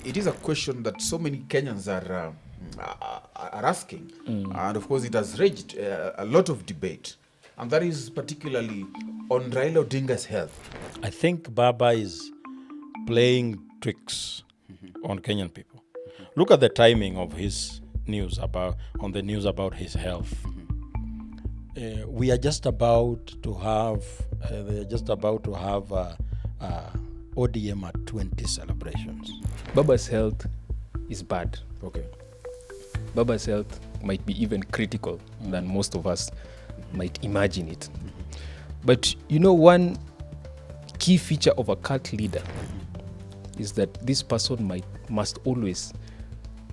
it is a question that so many Kenyans are asking. And of course, it has raised a lot of debate. And that is particularly on Raila Odinga's health. I think Baba is playing tricks on Kenyan people. Look at the timing of his news about his health. We are just about to have ODM at 20 celebrations. Baba's health is bad. Okay. Baba's health might be even critical than most of us might imagine it. But you know, one key feature of a cult leader is that this person must always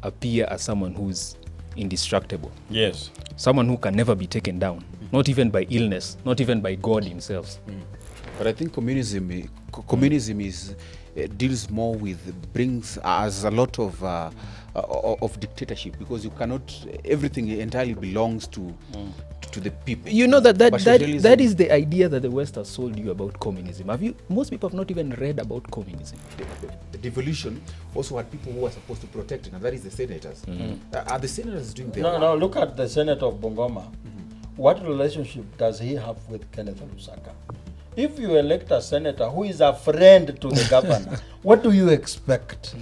appear as someone who's indestructible. Yes. Someone who can never be taken down, not even by illness, not even by God himself. But I think communism is deals more with, brings us a lot of dictatorship, because you cannot, everything entirely belongs to the people. You know that is the idea that the West has sold you about communism. Most people have not even read about communism. The devolution also had people who were supposed to protect it, and that is the senators. Are the senators doing their work? No, look at the Senate of Bungoma. What relationship does he have with Kenneth Lusaka? If you elect a senator who is a friend to the governor, what do you expect?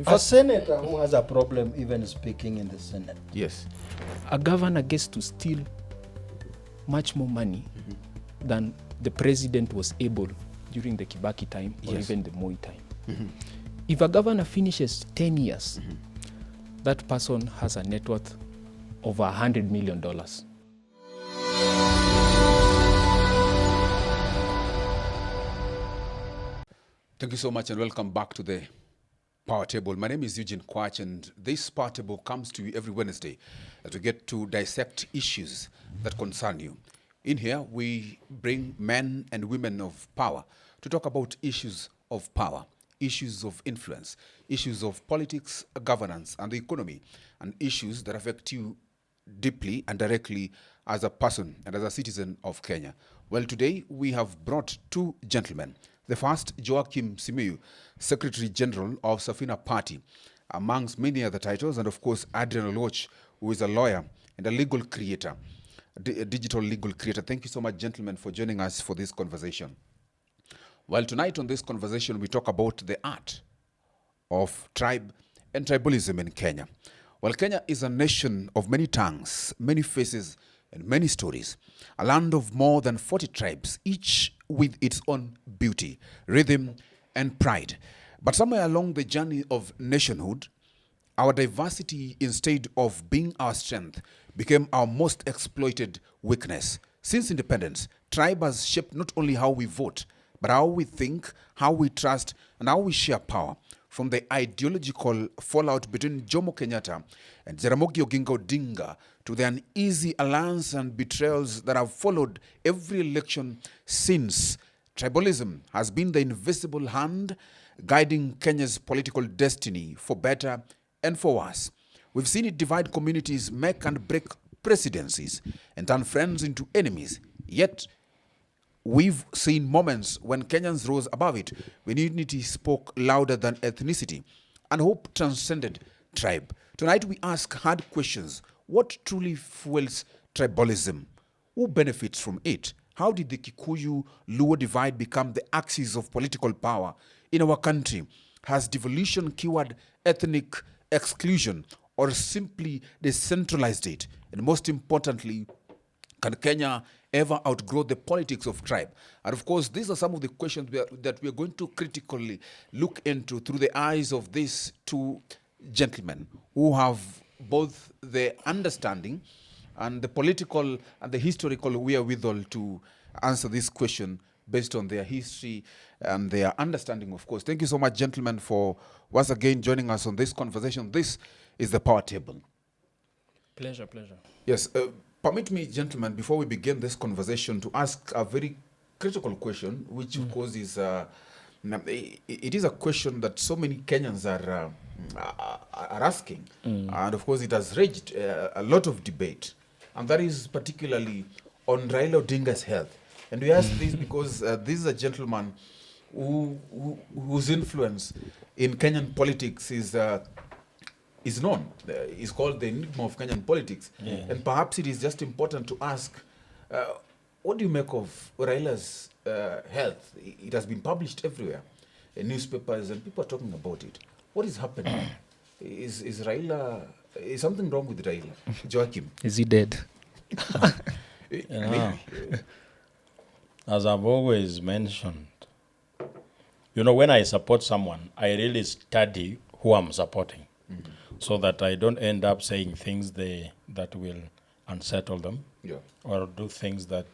A senator who has a problem even speaking in the Senate. Yes. A governor gets to steal much more money than the president was able during the Kibaki time or even the Moi time. If a governor finishes 10 years, that person has a net worth of $100 million. Thank you so much and welcome back to the Power Table. My name is Eugyne, and this Power Table comes to you every Wednesday as we get to dissect issues that concern you. In here, we bring men and women of power to talk about issues of power, issues of influence, issues of politics, governance, and the economy, and issues that affect you deeply and directly as a person and as a citizen of Kenya. Well, today we have brought two gentlemen. The first, Joakim Simiyu, Secretary General of Safina Party, amongst many other titles, and of course, Adrian Oluoch, who is a lawyer and a legal creator, a digital legal creator. Thank you so much, gentlemen, for joining us for this conversation. Well, tonight on this conversation, we talk about the art of tribe and tribalism in Kenya. Well, Kenya is a nation of many tongues, many faces, and many stories. A land of more than 40 tribes, each with its own beauty, rhythm, and pride. But somewhere along the journey of nationhood, our diversity, instead of being our strength, became our most exploited weakness. Since independence, tribe has shaped not only how we vote, but how we think, how we trust, and how we share power. From the ideological fallout between Jomo Kenyatta and Jaramogi Odinga to the uneasy alliance and betrayals that have followed every election since, tribalism has been the invisible hand guiding Kenya's political destiny for better and for worse. We've seen it divide communities, make and break presidencies, and turn friends into enemies. Yet, we've seen moments when Kenyans rose above it, when unity spoke louder than ethnicity, and hope transcended tribe. Tonight we ask hard questions. What truly fuels tribalism? Who benefits from it? How did the Kikuyu-Luo divide become the axis of political power in our country? Has devolution cured ethnic exclusion or simply decentralized it? And most importantly, can Kenya ever outgrow the politics of tribe? And of course, these are some of the questions that we are going to critically look into through the eyes of these two gentlemen who have both the understanding and the political and the historical wherewithal to answer this question based on their history and their understanding, of course. Thank you so much, gentlemen, for once again joining us on this conversation. This is the Power Table. Pleasure. Yes. Permit me, gentlemen, before we begin this conversation, to ask a very critical question, which of course is, it is a question that so many Kenyans are asking. And of course, it has raised a lot of debate. And that is particularly on Raila Odinga's health. And we ask this because this is a gentleman whose influence in Kenyan politics is known. Is called the enigma of Kenyan politics. Yeah. And perhaps it is just important to ask, what do you make of Raila's health? It has been published everywhere, in newspapers, and people are talking about it. What is happening? Is something wrong with Raila? Joakim? Is he dead? You know, as I've always mentioned, when I support someone, I really study who I'm supporting, so that I don't end up saying things that will unsettle them, or do things that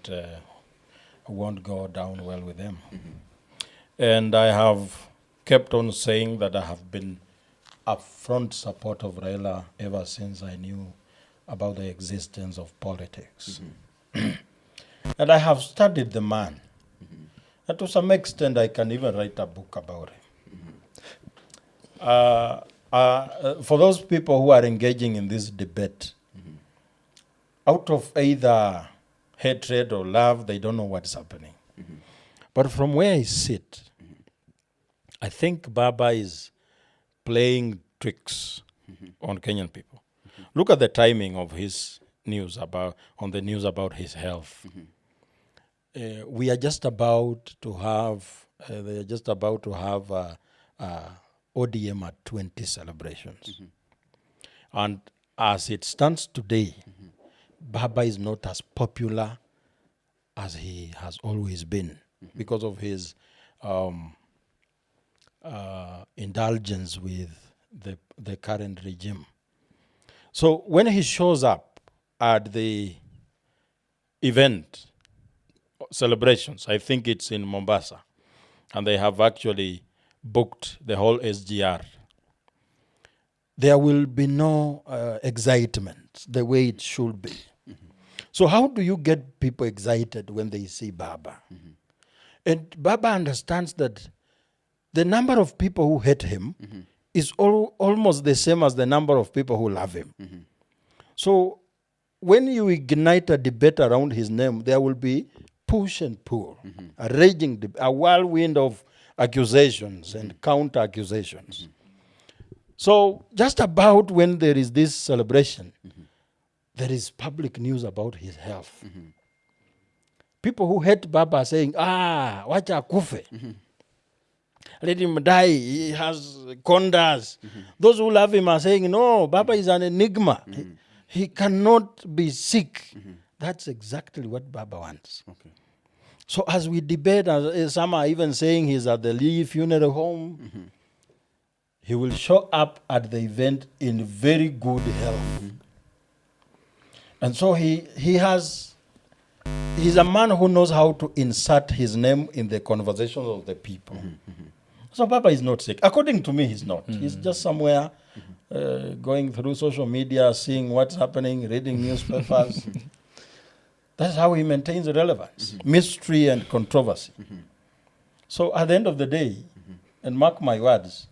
won't go down well with them. And I have kept on saying that I have been a front support of Raila ever since I knew about the existence of politics. And I have studied the man. And to some extent, I can even write a book about him. For those people who are engaging in this debate, out of either hatred or love, they don't know what's happening. But from where I sit, I think Baba is playing tricks on Kenyan people. Look at the timing of his news about his health. We are just about to have ODM at 20 celebrations. And as it stands today, Baba is not as popular as he has always been because of his indulgence with the current regime. So when he shows up at the event, celebrations, I think it's in Mombasa, and they have actually booked the whole SGR, there will be no excitement the way it should be. So how do you get people excited when they see Baba? And Baba understands that the number of people who hate him is almost the same as the number of people who love him. So when you ignite a debate around his name, there will be push and pull, a raging, a whirlwind of accusations and counter accusations. So just about when there is this celebration, there is public news about his health. People who hate Baba are saying, wacha kufe. Let him die, he has condas. Those who love him are saying, no, Baba is an enigma. He cannot be sick. That's exactly what Baba wants. So as we debate, some are even saying he's at the Lee funeral home, he will show up at the event in very good health. And so he's a man who knows how to insert his name in the conversations of the people. So Baba is not sick. According to me, he's not. He's just somewhere going through social media, seeing what's happening, reading newspapers. That's how he maintains relevance, mystery and controversy. So at the end of the day, and mark my words,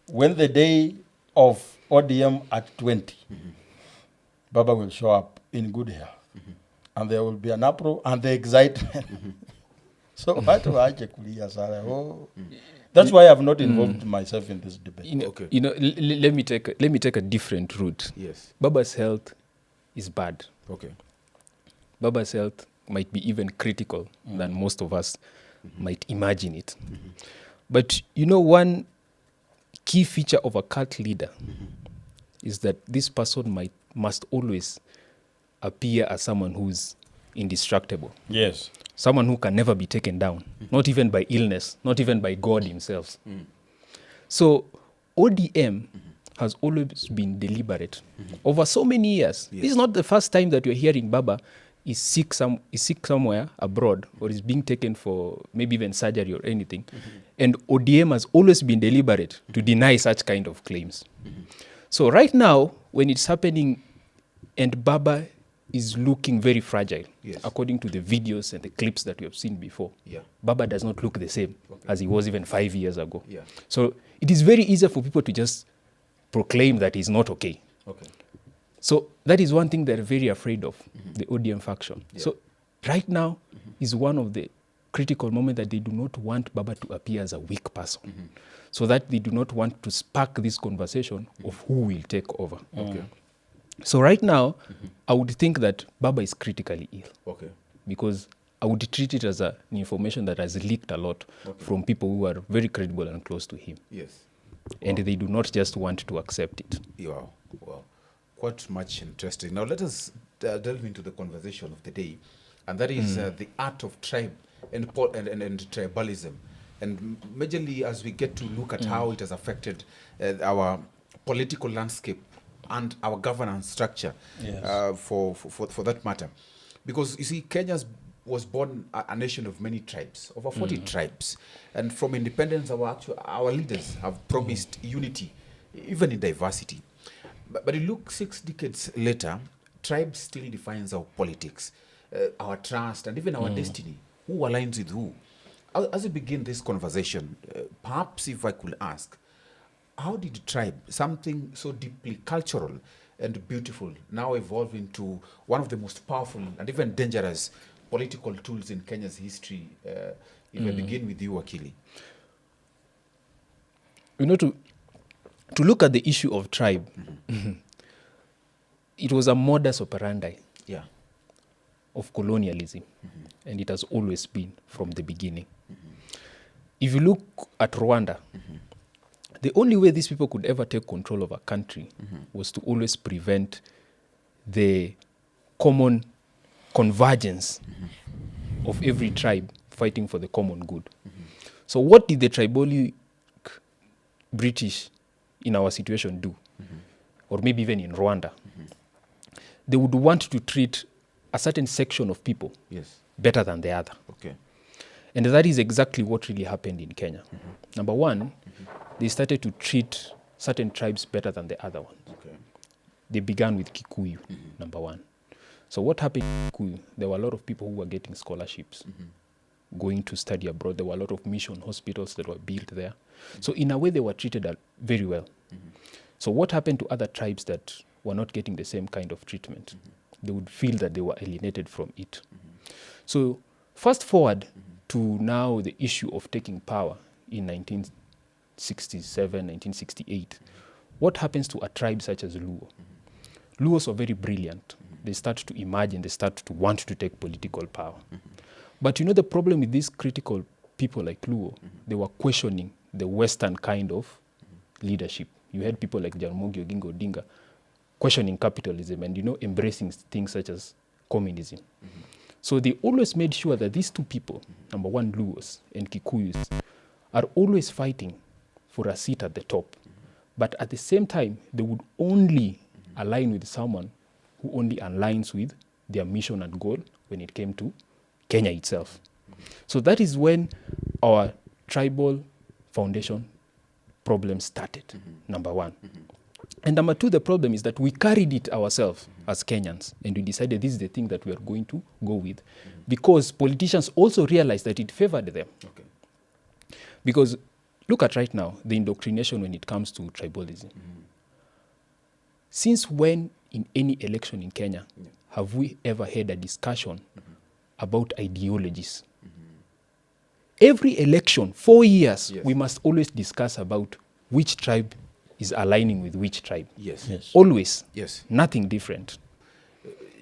when the day of ODM at 20, Baba will show up in good health. And there will be an uproar and the excitement. So that's why I have not involved myself in this debate. Let me take a different route. Yes. Baba's health is bad. Okay. Baba's health might be even critical than most of us might imagine it. But one key feature of a cult leader is that this person must always appear as someone who's indestructible. Yes. Someone who can never be taken down, not even by illness, not even by God himself. So ODM has always been deliberate over so many years. Yes. This is not the first time that you're hearing Baba is sick somewhere abroad or is being taken for maybe even surgery or anything. And ODM has always been deliberate to deny such kind of claims. So right now, when it's happening and Baba is looking very fragile, according to the videos and the clips that we have seen before, Baba does not look the same as he was even 5 years ago. So it is very easy for people to just proclaim that he's not okay. So that is one thing they're very afraid of, the ODM faction. So right now is one of the critical moment that they do not want Baba to appear as a weak person, so that they do not want to spark this conversation of who will take over. Okay. So right now, I would think that Baba is critically ill, Okay. because I would treat it as an information that has leaked a lot from people who are very credible and close to him. Yes. And they do not just want to accept it. Yeah. Wow. Quite much interesting. Now let us delve into the conversation of the day, and that is the art of tribe and tribalism. And majorly as we get to look at how it has affected our political landscape and our governance structure, Yes. for that matter. Because you see, Kenya was born a nation of many tribes, over 40 tribes. And from independence, our leaders have promised unity, even in diversity. But you look 6 decades later, tribes still defines our politics, our trust, and even our destiny. Who aligns with who? As we begin this conversation, perhaps if I could ask, how did tribe, something so deeply cultural and beautiful, now evolve into one of the most powerful and even dangerous political tools in Kenya's history? If I begin with you, Wakili. You know, to look at the issue of tribe, it was a modus operandi Yeah. of colonialism, and it has always been from the beginning. If you look at Rwanda, the only way these people could ever take control of a country was to always prevent the common convergence of every tribe fighting for the common good. So what did the tribal British in our situation do? Or maybe even in Rwanda? They would want to treat a certain section of people Yes. better than the other. Okay. And that is exactly what really happened in Kenya. Number one, they started to treat certain tribes better than the other ones. Okay. They began with Kikuyu, number one. So what happened in Kikuyu? There were a lot of people who were getting scholarships, going to study abroad. There were a lot of mission hospitals that were built there. So in a way, they were treated very well. So what happened to other tribes that were not getting the same kind of treatment? They would feel that they were alienated from it. So fast forward to now the issue of taking power in 1967, 1968. What happens to a tribe such as Luo? Luos are very brilliant. They start to imagine, they start to want to take political power. But you know the problem with these critical people like Luo, they were questioning the Western kind of leadership. You had people like Jaramogi, Odinga questioning capitalism and, you know, embracing things such as communism. So they always made sure that these two people, number one, Luos and Kikuyus, are always fighting for a seat at the top. But at the same time, they would only align with someone who only aligns with their mission and goal when it came to Kenya itself. So that is when our tribal foundation problem started, number one. And number two, the problem is that we carried it ourselves as Kenyans, and we decided this is the thing that we are going to go with, because politicians also realized that it favored them. Okay. Because look at right now, the indoctrination when it comes to tribalism. Since when in any election in Kenya have we ever had a discussion about ideologies? Every election, 4 years, Yes. we must always discuss about which tribe is aligning with which tribe. Yes. Yes. Always. Yes. Nothing different.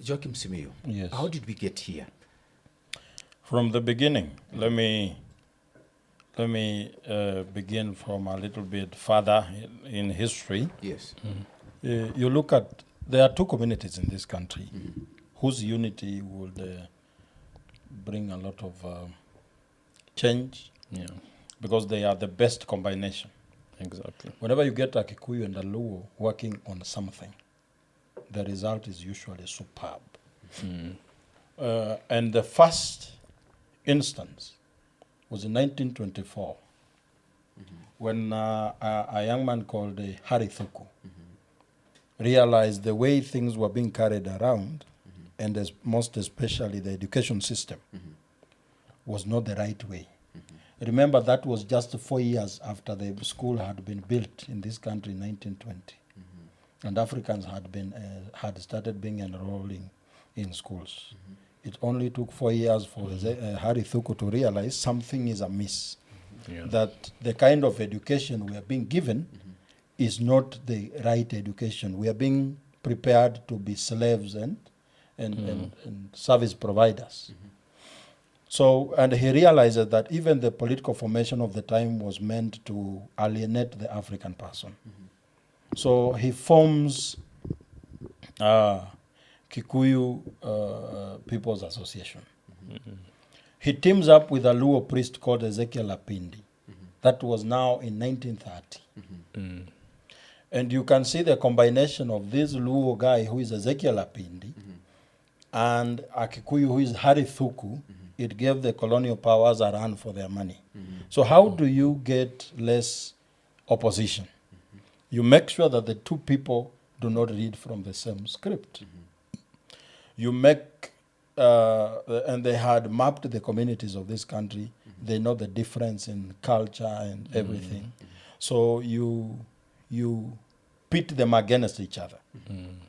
Joakim, Simiyu, Yes. how did we get here? From the beginning, let me begin from a little bit further in history. Yes. You look at, there are two communities in this country whose unity would bring a lot of change, Yeah, because they are the best combination. exactly. Whenever you get a Kikuyu and a Luo working on something, the result is usually superb. And the first instance was in 1924, when a young man called Harry Thuku realized the way things were being carried around, and most especially the education system, was not the right way. Remember, that was just 4 years after the school had been built in this country in 1920, and Africans had started being enrolling in schools. it only took 4 years for Harry Thuku to realize something is amiss. Yeah. That the kind of education we are being given is not the right education. We are being prepared to be slaves and service providers. So, and he realizes that even the political formation of the time was meant to alienate the African person. So he forms Kikuyu People's Association. He teams up with a Luo priest called Ezekiel Lapindi. That was now in 1930. And you can see the combination of this Luo guy who is Ezekiel Lapindi and a Kikuyu who is Harry Thuku. It gave the colonial powers a run for their money. So how do you get less opposition? You make sure that the two people do not read from the same script. You make, and they had mapped the communities of this country. They know the difference in culture and everything. So you pit them against each other. And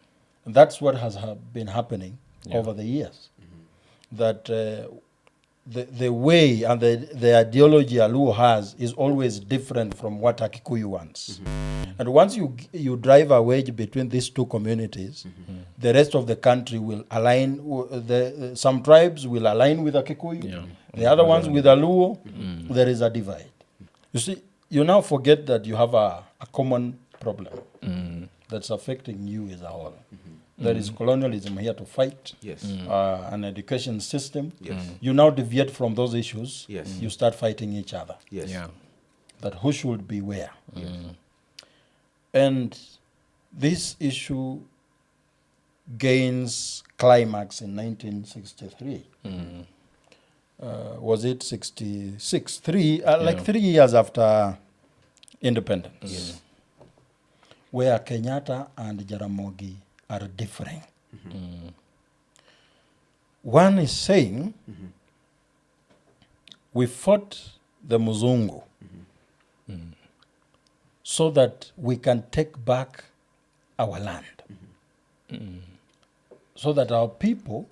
that's what has been happening over the years. That the way and the ideology a Luo has is always different from what a Kikuyu wants. And once you drive a wedge between these two communities, the rest of the country will align. Some tribes will align with a Kikuyu, the other ones with a Luo. There is a divide. You see, you now forget that you have a common problem that's affecting you as a whole. There is colonialism here to fight, an education system. You now deviate from those issues. You start fighting each other. That who should be where. And this issue gains climax in 1963. Was it 66? Like 3 years after independence, where Kenyatta and Jaramogi are differing. One is saying, we fought the Muzungu so that we can take back our land. So that our people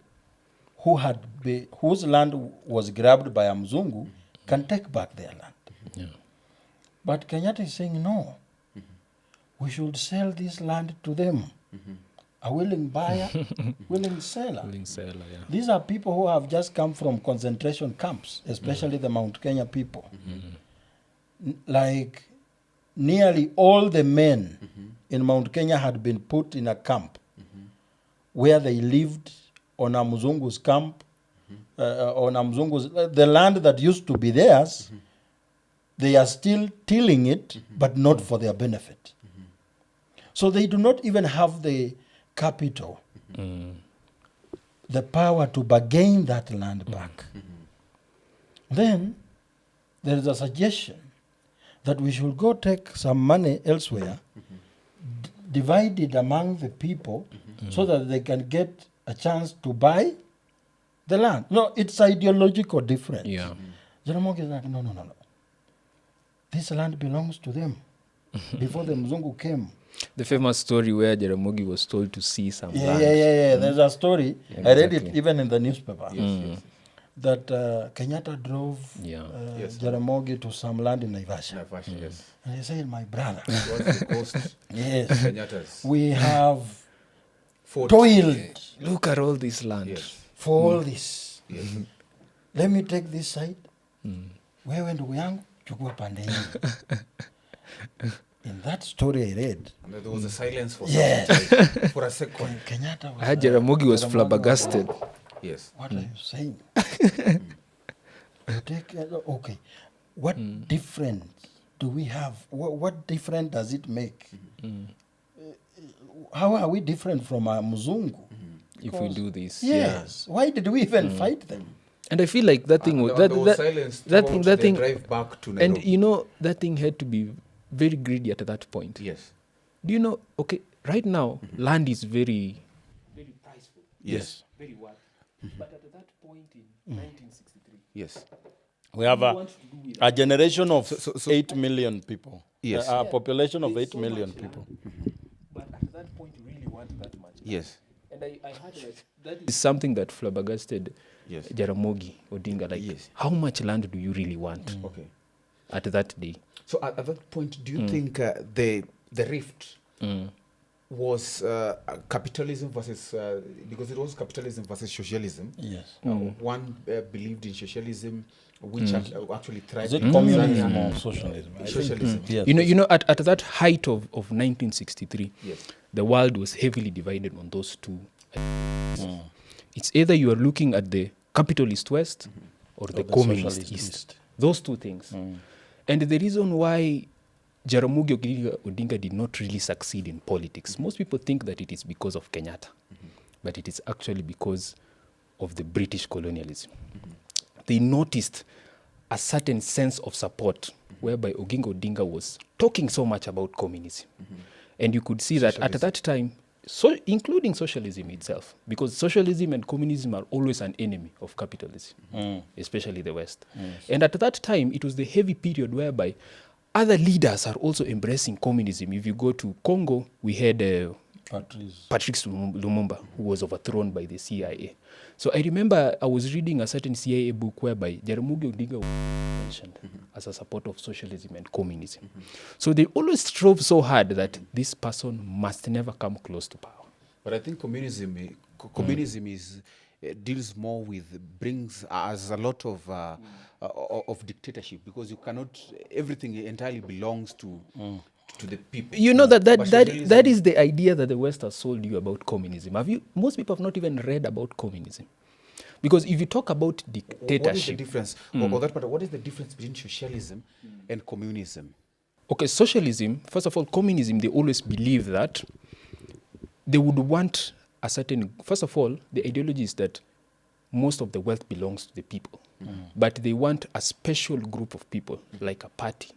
whose land was grabbed by a Mzungu can take back their land. But Kenyatta is saying, no, we should sell this land to them. A willing buyer, willing seller. These are people who have just come from concentration camps, especially the Mount Kenya people. Like nearly all the men in Mount Kenya had been put in a camp where they lived on a Mzungu's camp, on a Mzungu's, the land that used to be theirs. They are still tilling it, but not for their benefit. So they do not even have the capital, the power to bargain that land back. Then there is a suggestion that we should go take some money elsewhere, divide it among the people so that they can get a chance to buy the land. No, it's ideological difference. Jaramogi is like, no. This land belongs to them before the Mzungu came. The famous story where Jaramogi was told to see some land. There's a story. I read it even in the newspaper. That Kenyatta drove Jaramogi to some land in Naivasha. And he said, my brother, we have toiled. Look at all this land. For all this. Let me take this side. Wewe ndugu yangu, chukua pande hii. In that story I read, and there was a silence for for a second. Kenyatta was Jaramogi was flabbergasted. What are you saying? Okay. What difference do we have? What difference does it make? How are we different from a Mzungu? If we do this. Yes. Why did we even fight them? And I feel like that thing was that thing drive back to Nairobi. and you know that thing had to be very greedy at that point. Do you know, okay, right now land is very priceful. Very worth. But at that point in 1963. We have a generation of 8 million people. A population of 8 million people. But at that point you really want that much. Yes. And I heard is something that flabbergasted Yes. Jaramogi Odinga. Like, Yes. how much land do you really want Okay. at that day? So at that point, do you think the rift was capitalism versus because it was capitalism versus socialism? Yes. One believed in socialism, which actually thrived Is it in communism Tanzania. or socialism? I think- Socialism. Yes. You know, at that height of 1963, Yes. the world was heavily divided on those two. It's either you are looking at the capitalist West or the the communist socialist East. East. Those two things. And the reason why Jaramogi Odinga did not really succeed in politics, most people think that it is because of Kenyatta, but it is actually because of the British colonialism. They noticed a certain sense of support whereby Oginga Odinga was talking so much about communism. And you could see that at that time, so including socialism itself, because socialism and communism are always an enemy of capitalism, especially the West. And at that time, it was the heavy period whereby other leaders are also embracing communism. If you go to Congo, we had Patrice Lumumba, who was overthrown by the CIA. So I remember I was reading a certain CIA book whereby Jaramogi Odinga was mentioned as a supporter of socialism and communism. So they always strove so hard that this person must never come close to power. But I think communism is deals more with brings as a lot of dictatorship, because you cannot, everything entirely belongs to the people. You know But that socialism- is the idea that the West has sold you about communism. Most people have not even read about communism. Because if you talk about What is the dictatorship, difference? Or that part, what is the difference between socialism and communism? okay, socialism, first of all, communism, they always believe that they would want a certain, first of all, the ideology is that most of the wealth belongs to the people. But they want a special group of people, like a party,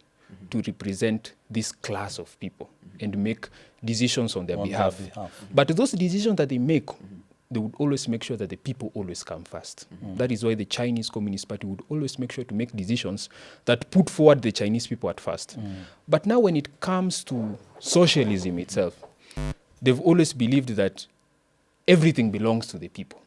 to represent this class of people and make decisions on their behalf. But those decisions that they make, they would always make sure that the people always come first. That is why the Chinese Communist Party would always make sure to make decisions that put forward the Chinese people at first. But now when it comes to socialism itself, they've always believed that everything belongs to the people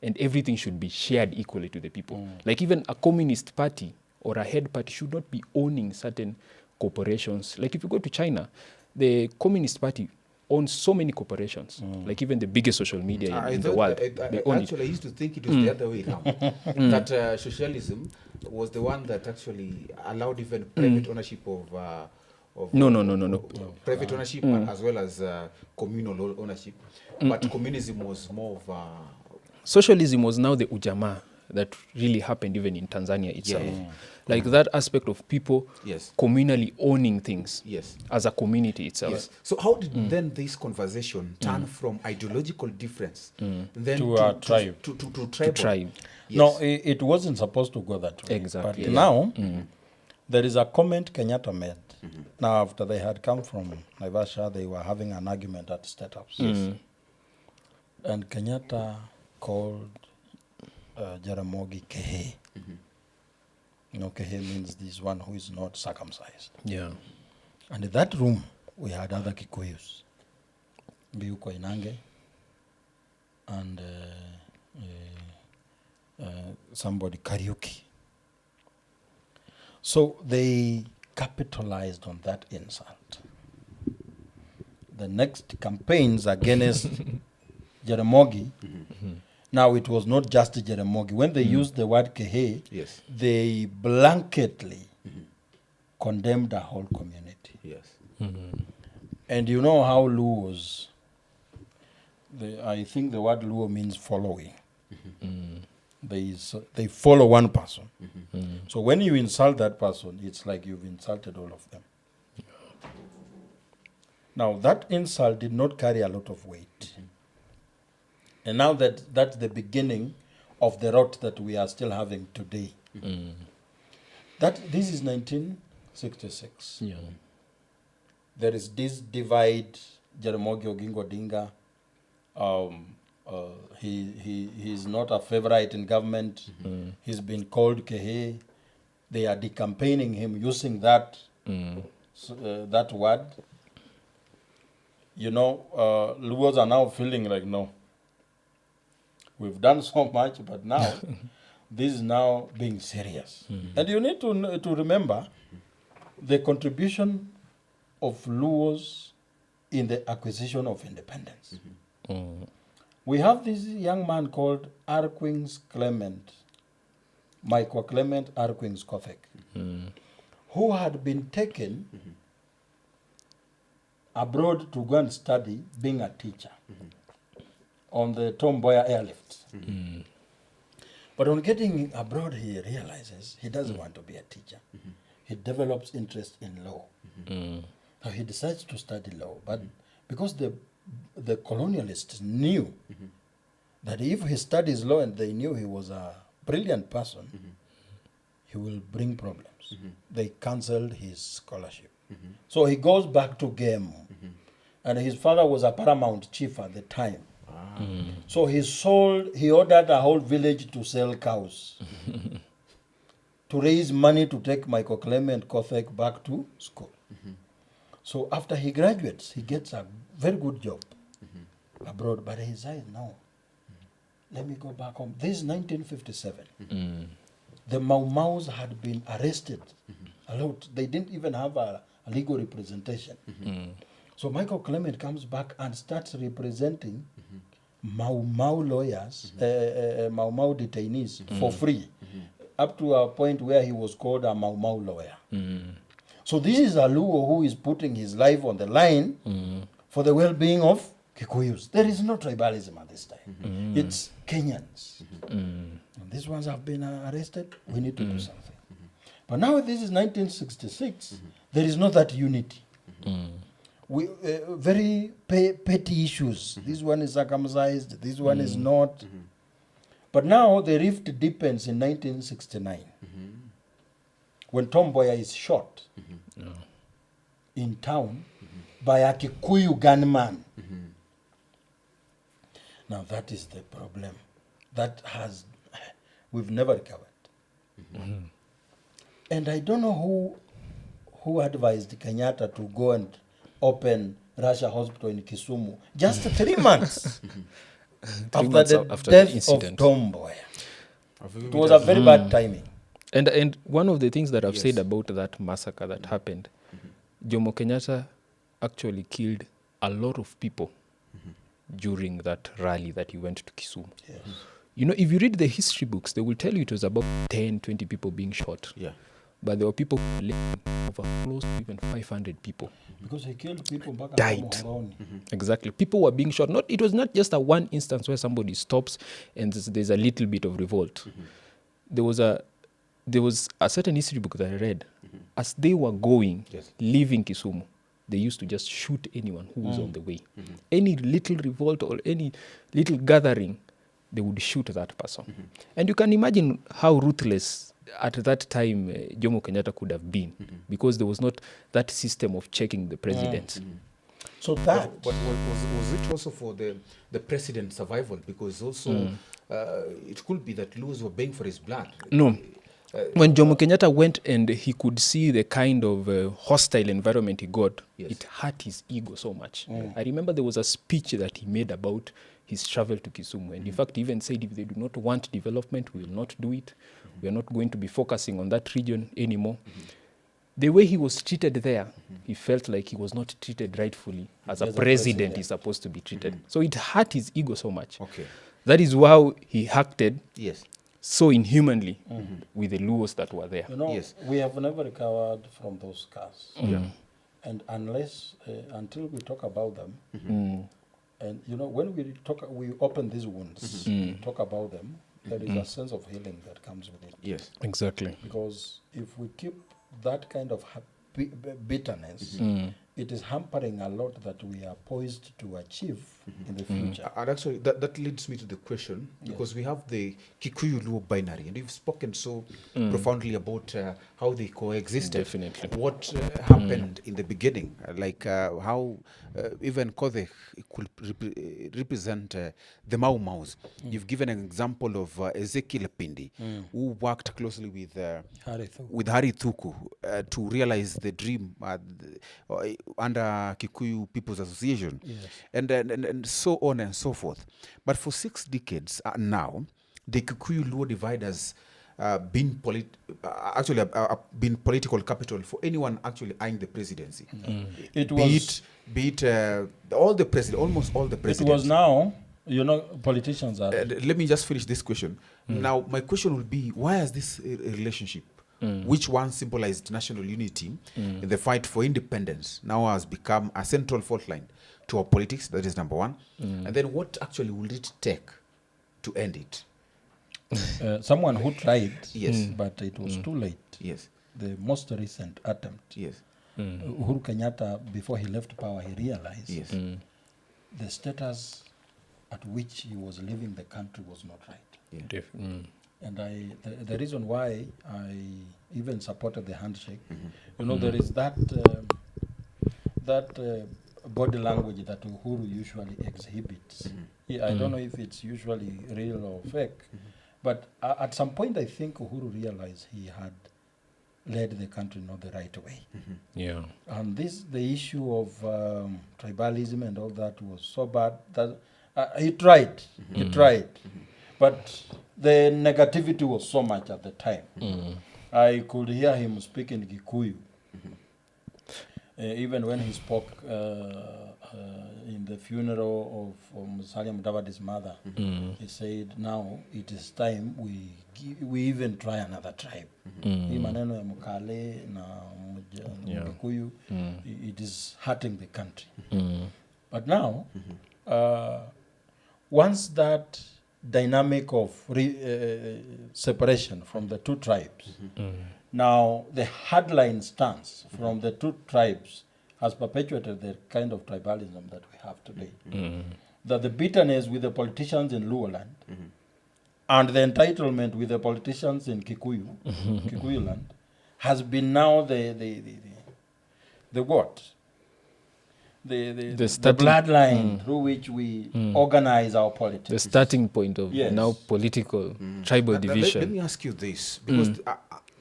and everything should be shared equally to the people. Like even a communist party or a head party should not be owning certain corporations. Like if you go to China, the Communist Party owns so many corporations, like even the biggest social media in the world. They own it. I used to think it was the other way now. That socialism was the one that actually allowed even private ownership of No. private ownership as well as communal ownership. But communism was more of Socialism was now the ujamaa that really happened even in Tanzania itself. Like that aspect of people Yes. communally owning things Yes. as a community itself. Yes. So how did then this conversation turn from ideological difference then To a tribe. to To tribal? tribe. Yes. No, it wasn't supposed to go that way. Exactly, But yeah. now, there is a comment Kenyatta made. Now, after they had come from Naivasha, they were having an argument at State House. And Kenyatta called Jaramogi Kehe. You know, Kehe means this one who is not circumcised. Yeah. And in that room, we had other Kikuyus. Biuko Inange and somebody, Kariuki. So they capitalized on that insult. The next campaigns against Jaramogi, now it was not just Jaramogi. When they used the word Kehe, Yes. they blanketly condemned the whole community. Yes. And you know how Luos, I think the word Luo means following. They follow one person. So when you insult that person, it's like you've insulted all of them. Now that insult did not carry a lot of weight. And now that's the beginning of the rot that we are still having today. This is 1966. Yeah. There is this divide. Jaramogi Oginga Odinga, he's not a favorite in government. He's been called Kehe. They are decampaigning him using that that word. You know, Luos are now feeling like, no, We've done so much, but now this is now being serious. And you need to remember the contribution of Luos in the acquisition of independence. We have this young man called Michael Clement Arquings Kothek, who had been taken abroad to go and study being a teacher on the Tom Mboya airlift. But on getting abroad, he realizes he doesn't want to be a teacher. He develops interest in law. So he decides to study law. But because the colonialists knew that if he studies law and they knew he was a brilliant person, he will bring problems. They cancelled his scholarship. So he goes back to Gemu. And his father was a paramount chief at the time. So he ordered a whole village to sell cows to raise money to take Michael Clement Kothek back to school. So after he graduates, he gets a very good job abroad. But he said, no, let me go back home. This is 1957. The Mau Maus had been arrested a lot. They didn't even have a legal representation. So Michael Clement comes back and starts representing Mau Mau lawyers, Mau Mau detainees for free, up to a point where he was called a Mau Mau lawyer. So this is a Luo who is putting his life on the line for the well-being of Kikuyus. There is no tribalism at this time. It's Kenyans. And these ones have been arrested. We need to do something. But now this is 1966. There is not that unity. We, very petty issues. This one is circumcised. This one is not. But now the rift deepens in 1969 when Tom Mboya is shot in town by a Kikuyu gunman. Now that is the problem. We've never recovered. And I don't know who advised Kenyatta to go and open Russia Hospital in Kisumu just 3 months after the death of Tom Mboya. It was a very bad timing. And one of the things that I've said about that massacre that happened, Jomo Kenyatta actually killed a lot of people during that rally that he went to Kisumu. Yes. You know, if you read the history books, they will tell you it was about 10, 20 people being shot. Yeah. But there were people over close to even 500 people. Because he killed people back Died. at home. Exactly. People were being shot. It was not just a one instance where somebody stops and there's a little bit of revolt. There was a certain history book that I read. As they were going, leaving Kisumu, they used to just shoot anyone who was on the way. Any little revolt or any little gathering, they would shoot that person. And you can imagine how ruthless at that time Jomo Kenyatta could have been, because there was not that system of checking the president. So that... But was it also for the president's survival? Because also it could be that Luos were paying for his blood. No. When Jomo Kenyatta went and he could see the kind of hostile environment he got, it hurt his ego so much. I remember there was a speech that he made about his travel to Kisumu. And in fact, he even said, if they do not want development, we will not do it. We are not going to be focusing on that region anymore. The way he was treated there, he felt like he was not treated rightfully as a president is supposed to be treated. So it hurt his ego so much. Okay. That is why he acted Yes. so inhumanly with the Luos that were there. You know, we have never recovered from those scars. And until we talk about them, and you know, when we open these wounds, talk about them, there is a sense of healing that comes with it. Yes. Exactly. Because if we keep that kind of bitterness, it is hampering a lot that we are poised to achieve in the future. And actually, that leads me to the question, because we have the Kikuyu Luo binary, and you've spoken so profoundly about how they coexisted. Definitely. What happened in the beginning, like how even Kodhe could represent the Mau Maus. You've given an example of Ezekiel Pindi, who worked closely with Hari Thuku to realize the dream under Kikuyu People's Association, Yes. and so on and so forth. But for 6 decades now, the Kikuyu-Luo divide has been been political capital for anyone actually eyeing the presidency. It was. Be it all the almost all the presidents. It was now. Politicians are. Let me just finish this question. Now, my question will be: why has this relationship, which once symbolized national unity in the fight for independence, now has become a central fault line to our politics? That is number one. And then, what actually will it take to end it? Someone who tried, Yes. but it was too late. Yes. The most recent attempt. Yes. Uhuru Kenyatta, before he left power, he realized Yes. the status at which he was leaving the country was not right. Yeah. And the reason why I even supported the handshake, there is that body language that Uhuru usually exhibits. I don't know if it's usually real or fake, but at some point I think Uhuru realized he had led the country not the right way. Yeah. And the issue of tribalism and all that was so bad that he tried. He tried. But the negativity was so much at the time. I could hear him speak in Kikuyu. Even when he spoke in the funeral of Musalia Mudavadi's mother, he said, now it is time we even try another tribe. Hii maneno ya Mukale na Kikuyu, it is hurting the country. But now, once that dynamic of separation from the two tribes, now the hardline stance from the two tribes has perpetuated the kind of tribalism that we have today. That the bitterness with the politicians in Luo land and the entitlement with the politicians in Kikuyu land, has been now the what? The bloodline through which we organize our politics. The starting point of now political tribal division. Let me ask you this, because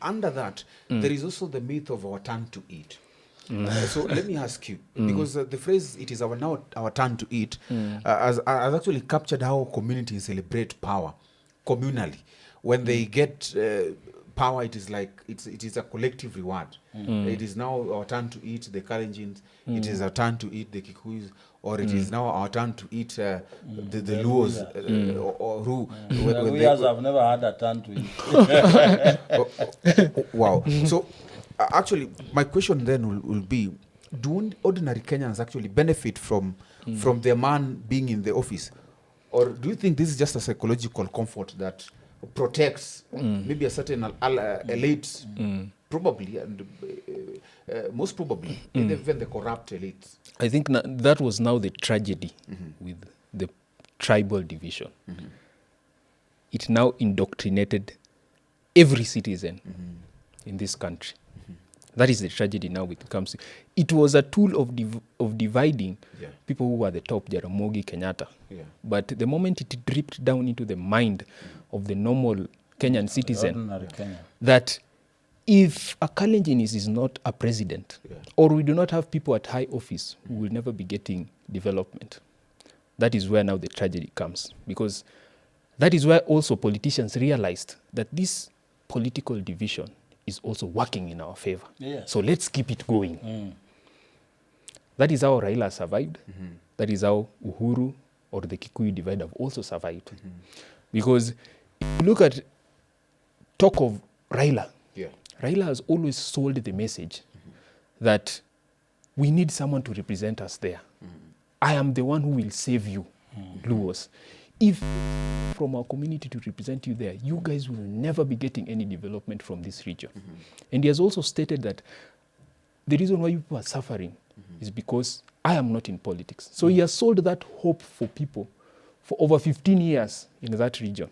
under that, there is also the myth of our turn to eat. So let me ask you, because the phrase "it is our turn to eat" has actually captured how communities celebrate power communally. When they get power, it is like it is a collective reward. It is now our turn to eat the Kalenjins. It is our turn to eat the Kikuyus, or it is now our turn to eat the Luos, or who. We have never had a turn to eat. Wow. So actually, my question then will be: do ordinary Kenyans actually benefit from their man being in the office, or do you think this is just a psychological comfort that protects maybe a certain elite, probably, and most probably even the corrupt elites? I think that was now the tragedy with the tribal division. It now indoctrinated every citizen in this country. That is the tragedy now when it comes to. It was a tool of dividing people who were the top, Jaramogi, Kenyatta. But the moment it dripped down into the mind of the normal Kenyan citizen, that if a Kalenjin is not a president, or we do not have people at high office, we will never be getting development. That is where now the tragedy comes. Because that is where also politicians realized that this political division is also working in our favor. So let's keep it going. That is how Raila survived. That is how Uhuru or the Kikuyu divide have also survived. Because if you look at talk of Raila, Raila has always sold the message that we need someone to represent us there. I am the one who will save you, Luos. If from our community to represent you there, you guys will never be getting any development from this region. And he has also stated that the reason why people are suffering is because I am not in politics. So he has sold that hope for people for over 15 years in that region.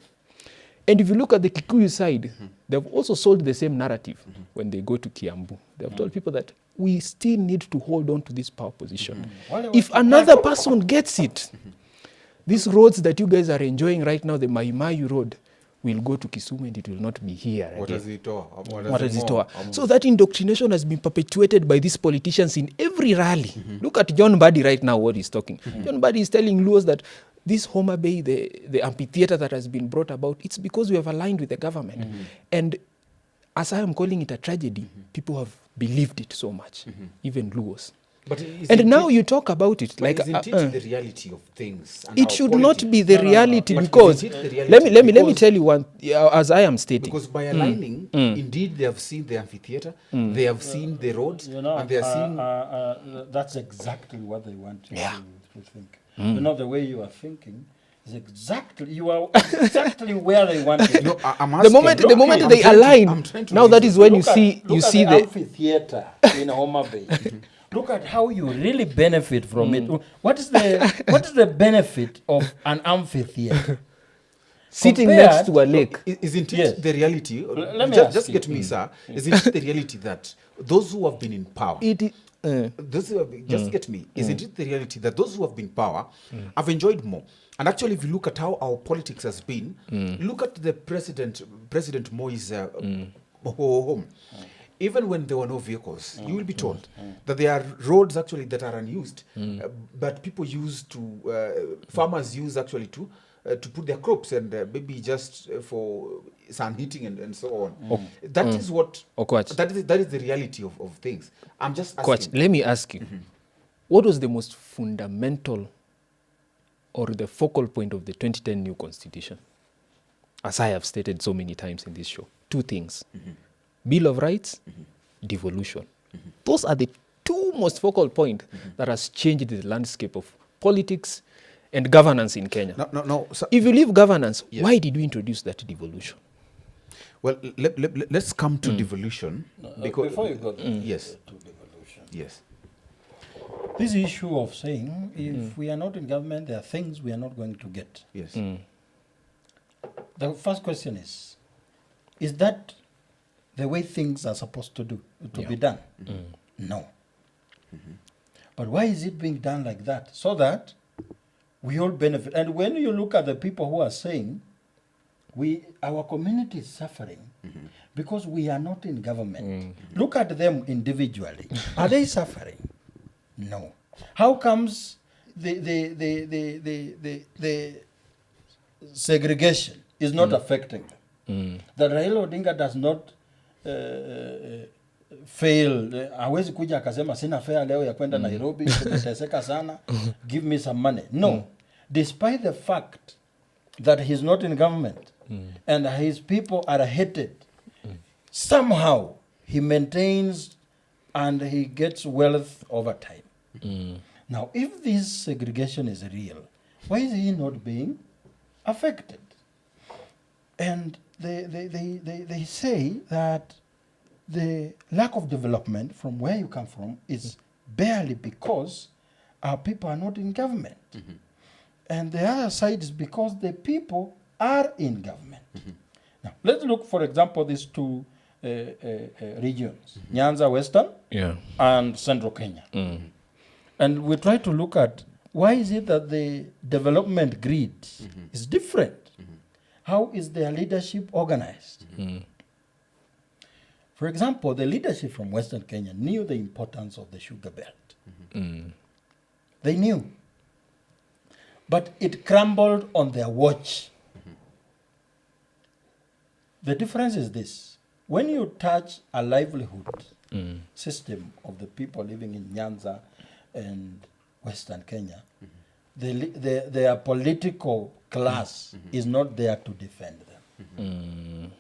And if you look at the Kikuyu side, they've also sold the same narrative when they go to Kiambu. They've told people that we still need to hold on to this power position. If another person gets it, these roads that you guys are enjoying right now, the Mai Mahiu road, will go to Kisumu and it will not be here What again. does it do? What does it do? So that indoctrination has been perpetuated by these politicians in every rally. Look at John Mbadi right now, what he's talking. John Mbadi is telling Luos that this Homa Bay, the amphitheater that has been brought about, it's because we have aligned with the government. And as I am calling it a tragedy, people have believed it so much, even Luos. But And now you talk about it like isn't it the reality of things? And it our should politics? not be the reality But because isn't it the reality? let me Because- tell you one as I am stating. Because by aligning, indeed they have seen the amphitheater, they have seen the roads, You know, and they are seeing. that's exactly what they want you Yeah. to think. You know, the way you are thinking is exactly, you are exactly where they want you. No, I'm The asking, moment look, the moment I'm they trying to- align, I'm trying to now that raise is when you Look at- see look at the amphitheater in Homa Bay. Look at how you really benefit from it. What is the benefit of an amphitheater? sitting Compared- next to a lake. Isn't it Yes. the reality? Let me just ask just you. get me, sir. Isn't it the reality that those who have been in power, those who have, just get me, isn't it the reality that those who have been in power have enjoyed more? And actually, if you look at how our politics has been, look at the President Moi's home. Even when there were no vehicles, you will be told that there are roads actually that are unused, but people use to, farmers use actually to put their crops and maybe just for sun heating and so on. That is what, Okwach. that is the reality of things. I'm just Coach, asking. let me ask you, what was the most fundamental or the focal point of the 2010 new constitution? As I have stated so many times in this show, two things. Bill of Rights, devolution. Those are the two most focal points that has changed the landscape of politics and governance in Kenya. No. So, If you leave governance, Yes. why did we introduce that devolution? well, let's come to devolution. Because, before you go there, yes, to devolution. yes. This issue of saying if we are not in government, there are things we are not going to get. Yes. The first question is that the way things are supposed to be done? No. But why is it being done like that? So that we all benefit. And when you look at the people who are saying our community is suffering because we are not in government. Look at them individually. Are they suffering? No. How comes the segregation is not affecting them? That Raila Odinga does not fail. Hawezi kuja akasema sina fare leo ya kwenda Nairobi, tumeteseka sana, give me some money. No. Despite the fact that he's not in government and his people are hated, somehow he maintains and he gets wealth over time. Now, if this segregation is real, why is he not being affected? And they say that the lack of development from where you come from is barely because our people are not in government. And the other side is because the people are in government. Now, let's look, for example, these two regions, Nyanza Western and Central Kenya. And we try to look at why is it that the development grid is different? How is their leadership organized? For example, the leadership from Western Kenya knew the importance of the sugar belt. They knew. But it crumbled on their watch. The difference is this. When you touch a livelihood system of the people living in Nyanza and Western Kenya, their political class is not there to defend them.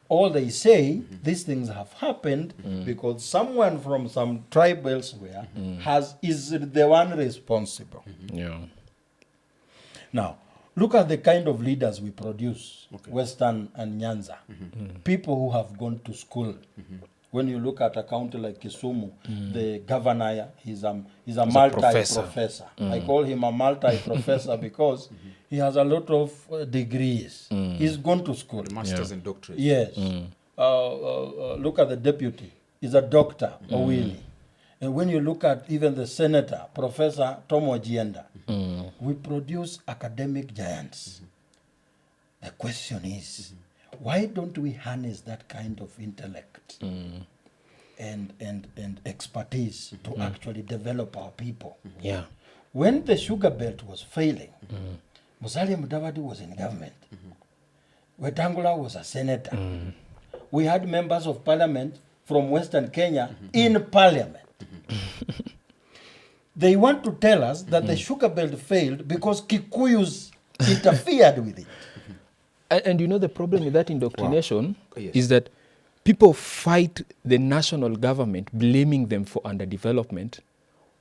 All they say, these things have happened because someone from some tribe elsewhere is the one responsible. Now, look at the kind of leaders we produce, Western and Nyanza. People who have gone to school. When you look at a county like Kisumu, the governor, he's a multi-professor. I call him a multi-professor because he has a lot of degrees. He's gone to school. Masters and doctorates. Yes. Look at the deputy. He's a doctor, Owili. And when you look at even the senator, Professor Tomo Ogienda, we produce academic giants. The question is, why don't we harness that kind of intellect and expertise to actually develop our people? Yeah. When the sugar belt was failing, Musalia Mudavadi was in government. Wetangula was a senator. We had members of parliament from Western Kenya in parliament. They want to tell us that the sugar belt failed because Kikuyus interfered with it. And you know the problem with that indoctrination Yes. is that people fight the national government, blaming them for underdevelopment,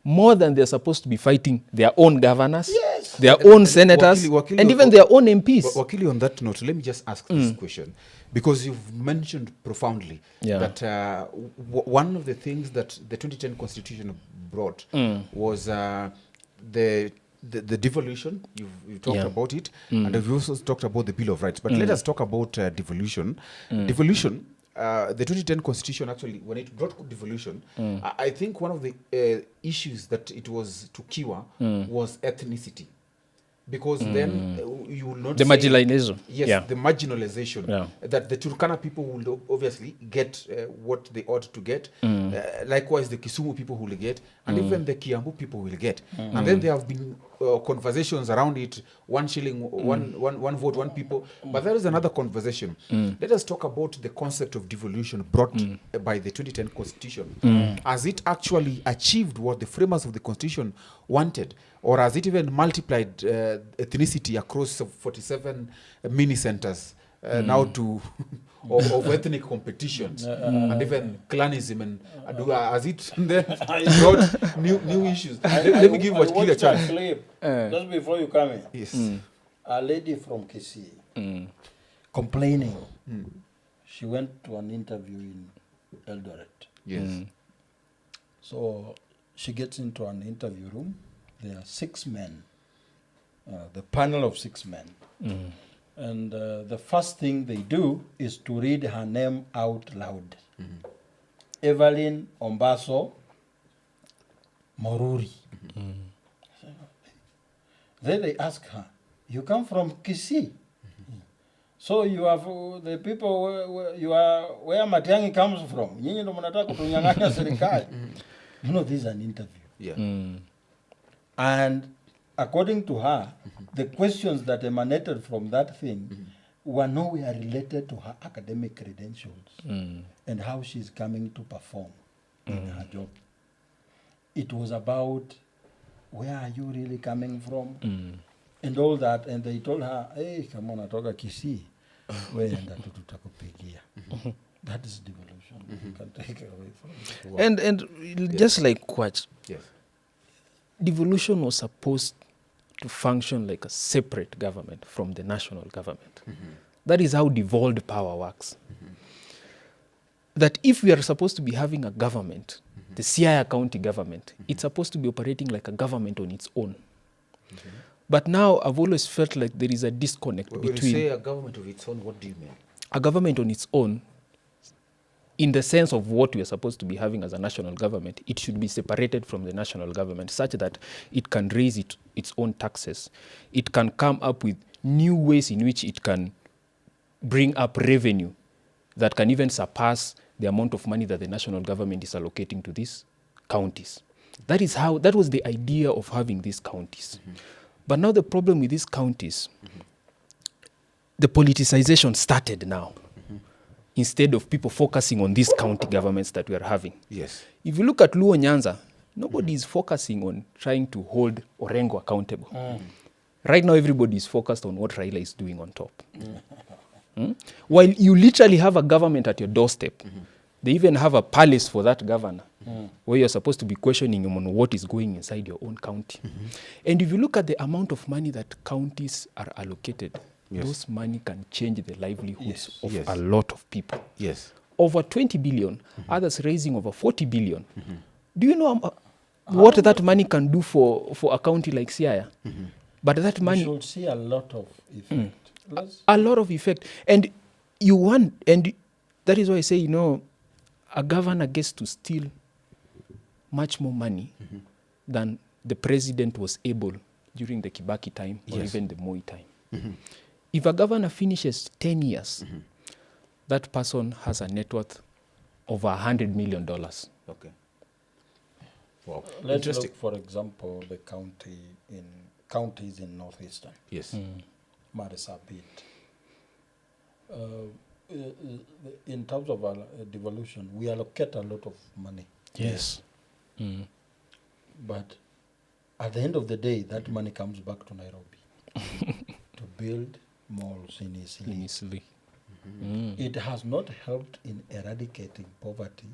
more than they're supposed to be fighting their own governors, Yes. their own senators, and even their own MPs. Wakili, on that note, let me just ask this question, because you've mentioned profoundly that one of the things that the 2010 Constitution brought was the devolution. You've talked about it, and you've also talked about the Bill of Rights. But let us talk about devolution. Devolution, the 2010 Constitution, actually, when it brought devolution, I think one of the issues that it was to cure was ethnicity. Because then you will not The say- marginalization. Yes, Yeah. the marginalization. Yeah. That the Turkana people will obviously get what they ought to get. Likewise, the Kisumu people will get, and even the Kiambu people will get. And then there have been conversations around it: 1 shilling, one vote, one people. But there is another conversation. Let us talk about the concept of devolution brought by the 2010 Constitution. Has it actually achieved what the framers of the Constitution wanted? Or has it even multiplied ethnicity across 47 mini centers now to of ethnic competitions and even clanism? And has it then brought new issues? Let me give Wakili a chance. Clip, just before you come in. Yes. A lady from Kisii complaining. She went to an interview in Eldoret. Yes. So she gets into an interview room. There are 6 men, the panel of 6 men. And the first thing they do is to read her name out loud. Evelyn Ombaso Moruri. Then they ask her, you come from Kisii? So you have the people where Matiang'i comes from. Nyinyi ndo mnataka kutunyang'anya serikali. You know, this is an interview. Yeah. And according to her, the questions that emanated from that thing were nowhere related to her academic credentials and how she's coming to perform in her job. It was about, where are you really coming from? And all that. And they told her, hey, come on, atoka Kisii. Weenda tu tutakupigia. That is devolution. You can take it away from it. And just like Kwach, Yes. devolution was supposed to function like a separate government from the national government. That is how devolved power works. That if we are supposed to be having a government, the Siaya County government, it's supposed to be operating like a government on its own. But now I've always felt like there is a disconnect When you between say a government of its own, what do you mean? a government on its own, in the sense of what we are supposed to be having as a national government. It should be separated from the national government such that it can raise its own taxes. It can come up with new ways in which it can bring up revenue that can even surpass the amount of money that the national government is allocating to these counties. That was the idea of having these counties. But now the problem with these counties, the politicization started now. Instead of people focusing on these county governments that we are having. Yes. If you look at Luo Nyanza, nobody is focusing on trying to hold Orengo accountable. Right now, everybody is focused on what Raila is doing on top. While you literally have a government at your doorstep, they even have a palace for that governor, where you're supposed to be questioning him on what is going inside your own county. And if you look at the amount of money that counties are allocated, those money can change the livelihoods of a lot of people. Yes. Over 20 billion, others raising over 40 billion. Do you know what that money can do for a county like Siaya? But that money... You should see a lot of effect. A lot of effect. And that is why I say, a governor gets to steal much more money than the president was able during the Kibaki time or even the Moi time. If a governor finishes 10 years, that person has a net worth of $100 million. Okay. Wow. Let's Interesting. look, for example, the counties in northeastern. Yes. Marsabit. In terms of devolution, we allocate a lot of money. Yes. But at the end of the day, that money comes back to Nairobi to build malls in Eastleigh. Initially. It has not helped in eradicating poverty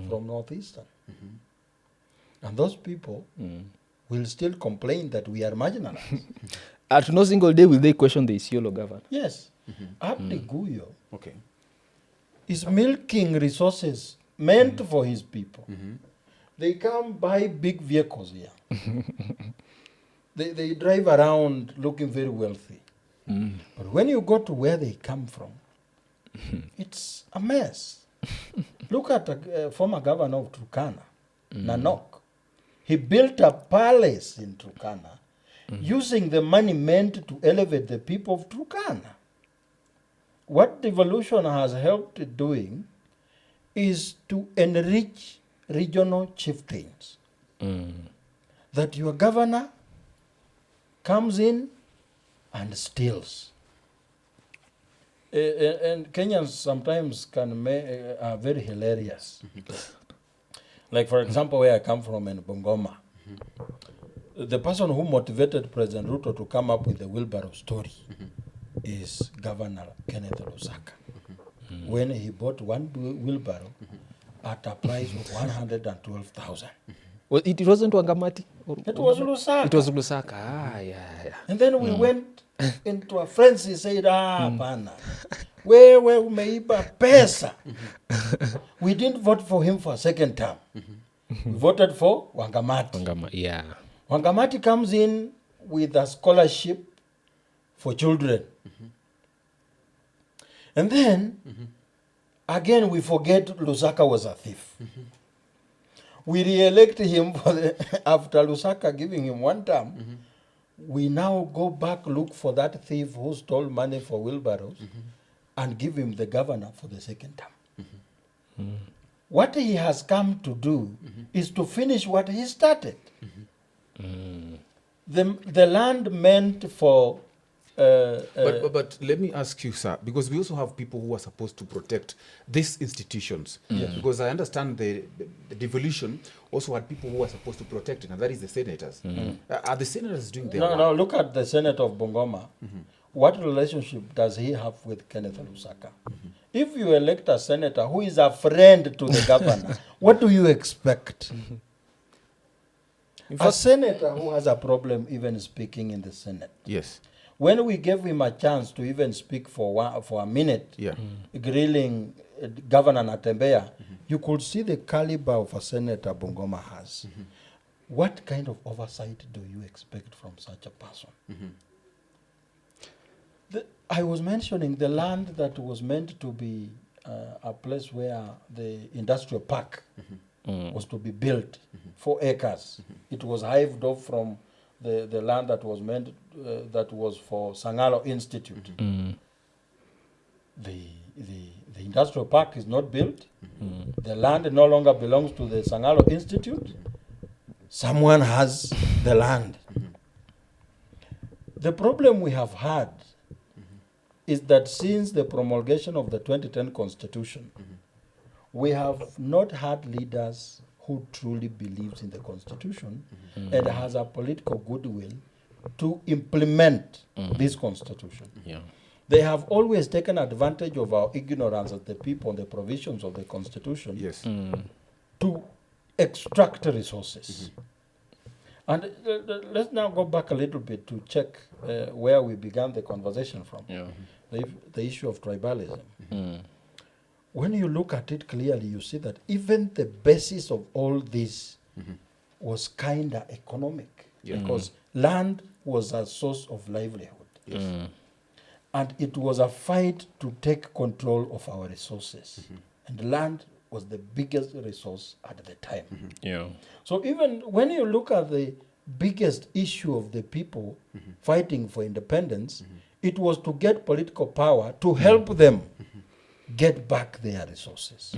from northeastern. And those people will still complain that we are marginalized. At no single day will they question the Isiolo governor. Yes. Abdi Guyo Okay. is milking resources meant for his people. They come buy big vehicles here. They drive around looking very wealthy. But when you go to where they come from, it's a mess. Look at the former governor of Turkana, Nanok. He built a palace in Turkana using the money meant to elevate the people of Turkana. What devolution has helped doing is to enrich regional chieftains. That your governor comes in and steals. And Kenyans sometimes are very hilarious. Like, for example, where I come from in Bungoma, the person who motivated President Ruto to come up with the wheelbarrow story is Governor Kenneth Lusaka. When he bought one wheelbarrow at a price of 112,000. Well, it wasn't Wangamati? It was Lusaka. It was Lusaka. Yeah. And then we went into a frenzy, said, pana. Where umeiba pesa. We didn't vote for him for a second term. We voted for Wangamati. Yeah. Wangamati comes in with a scholarship for children. And then, again, we forget Lusaka was a thief. We re-elect him after Lusaka giving him one term. We now go back, look for that thief who stole money for wheelbarrows and give him the governor for the second term. What he has come to do is to finish what he started. The land meant for... But let me ask you, sir, because we also have people who are supposed to protect these institutions. Because I understand the devolution also had people who are supposed to protect it, and that is the senators. Are the senators doing their work? No, look at the Senate of Bungoma. What relationship does he have with Kenneth Lusaka? If you elect a senator who is a friend to the governor, what do you expect? A senator who has a problem even speaking in the Senate. Yes. When we gave him a chance to even speak for a minute, grilling Governor Natembeya, you could see the caliber of a senator Bungoma has. What kind of oversight do you expect from such a person? I was mentioning the land that was meant to be a place where the industrial park was to be built, 4 acres. It was hived off from the land that was meant that was for Sangalo Institute. The industrial park is not built. The land no longer belongs to the Sangalo Institute. Someone has the land. The problem we have had is that since the promulgation of the 2010 Constitution, we have not had leaders who truly believes in the Constitution and has a political goodwill to implement this Constitution. They have always taken advantage of our ignorance as the people on the provisions of the Constitution to extract resources. And let's now go back a little bit to check where we began the conversation from, the issue of tribalism. When you look at it clearly, you see that even the basis of all this was kind of economic, because land was a source of livelihood. And it was a fight to take control of our resources. And land was the biggest resource at the time. So even when you look at the biggest issue of the people fighting for independence, It was to get political power to help them get back their resources.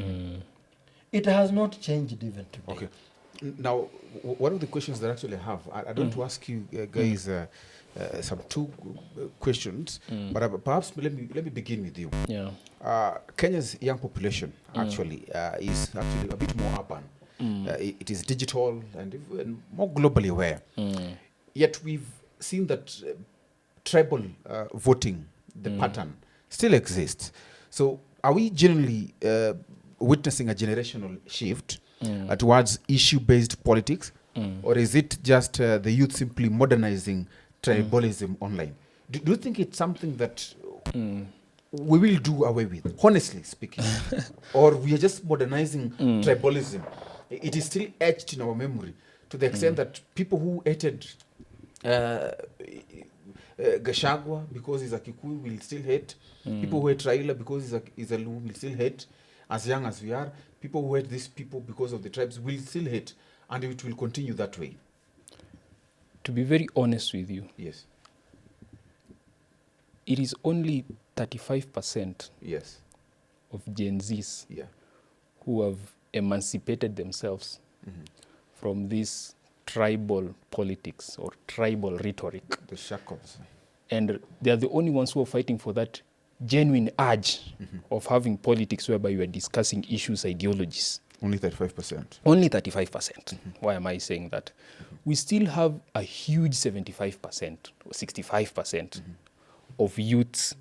It has not changed even today. Okay. Now, one of the questions that actually I have, I don't want to ask you guys some two questions, but perhaps let me begin with you. Yeah. Kenya's young population actually is actually a bit more urban. It is digital and even more globally aware. Yet we've seen that tribal voting, the pattern, still exists. So are we generally witnessing a generational shift towards issue-based politics, or is it just the youth simply modernizing tribalism online? Do you think it's something that we will do away with, honestly speaking, or we are just modernizing tribalism? It is still etched in our memory to the extent that people who hated Gashagwa because he's a Kikuyu will still hate. People who hate Raila because he's a Luo will still hate. As young as we are, people who hate these people because of the tribes will still hate, and it will continue that way. To be very honest with you, Yes. it is only 35% Yes. of Gen Zs Yeah. who have emancipated themselves from this tribal politics or tribal rhetoric. The shackles. And they are the only ones who are fighting for that genuine urge of having politics whereby you are discussing issues, ideologies. Only 35%. Only 35%. Why am I saying that? We still have a huge 75% or 65% of youths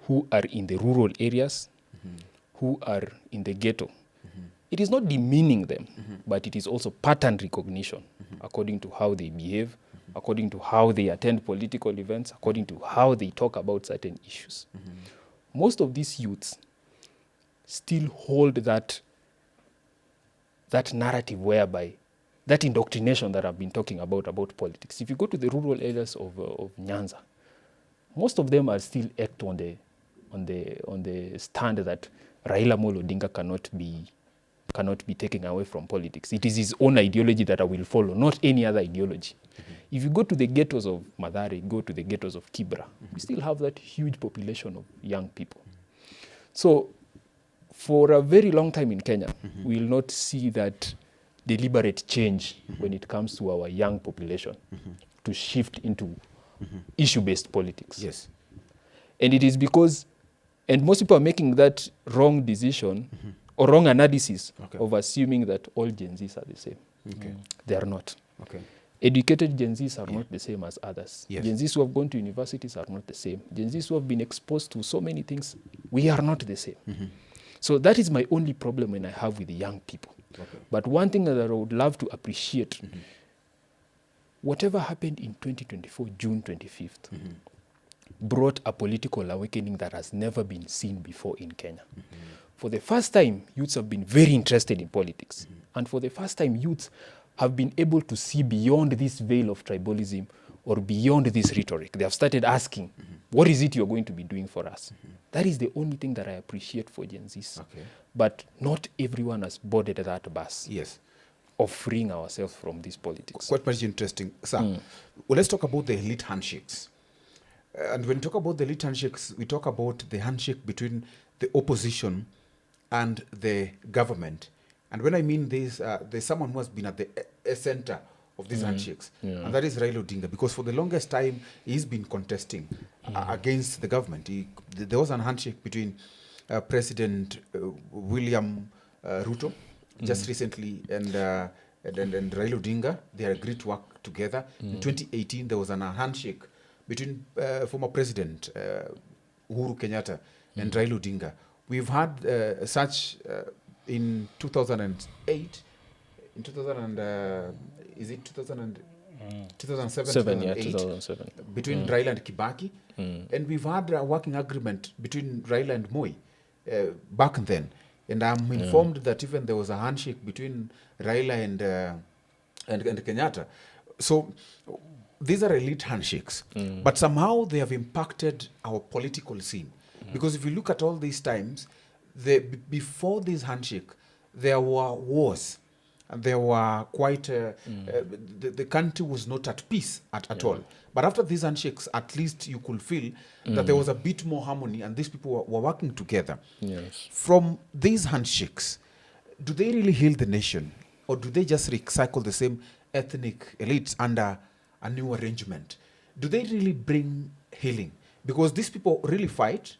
who are in the rural areas, who are in the ghetto. It is not demeaning them, but it is also pattern recognition according to how they behave, according to how they attend political events, according to how they talk about certain issues. Most of these youths still hold that narrative whereby that indoctrination that I've been talking about politics. If you go to the rural areas of Nyanza, most of them are still act on the stand that Raila Odinga cannot be taken away from politics. It is his own ideology that I will follow, not any other ideology. If you go to the ghettos of Mathare, go to the ghettos of Kibra, we still have that huge population of young people. So for a very long time in Kenya, we will not see that deliberate change when it comes to our young population to shift into issue-based politics. Yes. And it is because, and most people are making that wrong decision or wrong analysis of assuming that all Gen Zs are the same. Okay. They are not. Okay. Educated Gen Zs are not the same as others. Yes. Gen Zs who have gone to universities are not the same. Gen Zs who have been exposed to so many things, we are not the same. So that is my only problem when I have with the young people. Okay. But one thing that I would love to appreciate, whatever happened in 2024, June 25th, brought a political awakening that has never been seen before in Kenya. For the first time, youths have been very interested in politics. And for the first time, youths have been able to see beyond this veil of tribalism or beyond this rhetoric. They have started asking, what is it you're going to be doing for us? That is the only thing that I appreciate for Gen Zs. Okay. But not everyone has boarded that bus Yes. of freeing ourselves from this politics. Quite much interesting. Sir, well, let's talk about the elite handshakes. And when we talk about the elite handshakes, we talk about the handshake between the opposition and the government. And when I mean this, there's someone who has been at the center of these handshakes, and that is Raila Odinga, because for the longest time, he's been contesting against the government. There was a handshake between President William Ruto just recently and Raila Odinga. They agreed to work together. In 2018, there was a handshake between former President Uhuru Kenyatta and Raila Odinga. We've had such in 2008, in 2000 is it 2000 2007, 2008, 2007. between Raila and Kibaki, and we've had a working agreement between Raila and Moi back then. And I'm informed that even there was a handshake between Raila and Kenyatta. So these are elite handshakes, but somehow they have impacted our political scene. Because if you look at all these times, before this handshake, there were wars and there were quite, the country was not at peace at all. But after these handshakes, at least you could feel that there was a bit more harmony and these people were working together. Yes. From these handshakes, do they really heal the nation, or do they just recycle the same ethnic elites under a new arrangement? Do they really bring healing? Because these people really fight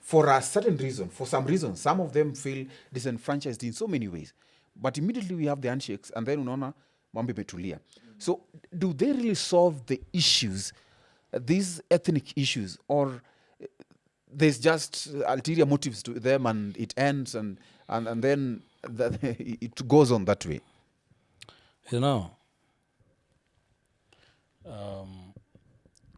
for a certain reason, for some reason. Some of them feel disenfranchised in so many ways. But immediately we have the handshakes, and then unaona mambo imetulia. So do they really solve the issues, these ethnic issues, or there's just ulterior motives to them and it ends and then it goes on that way? You know,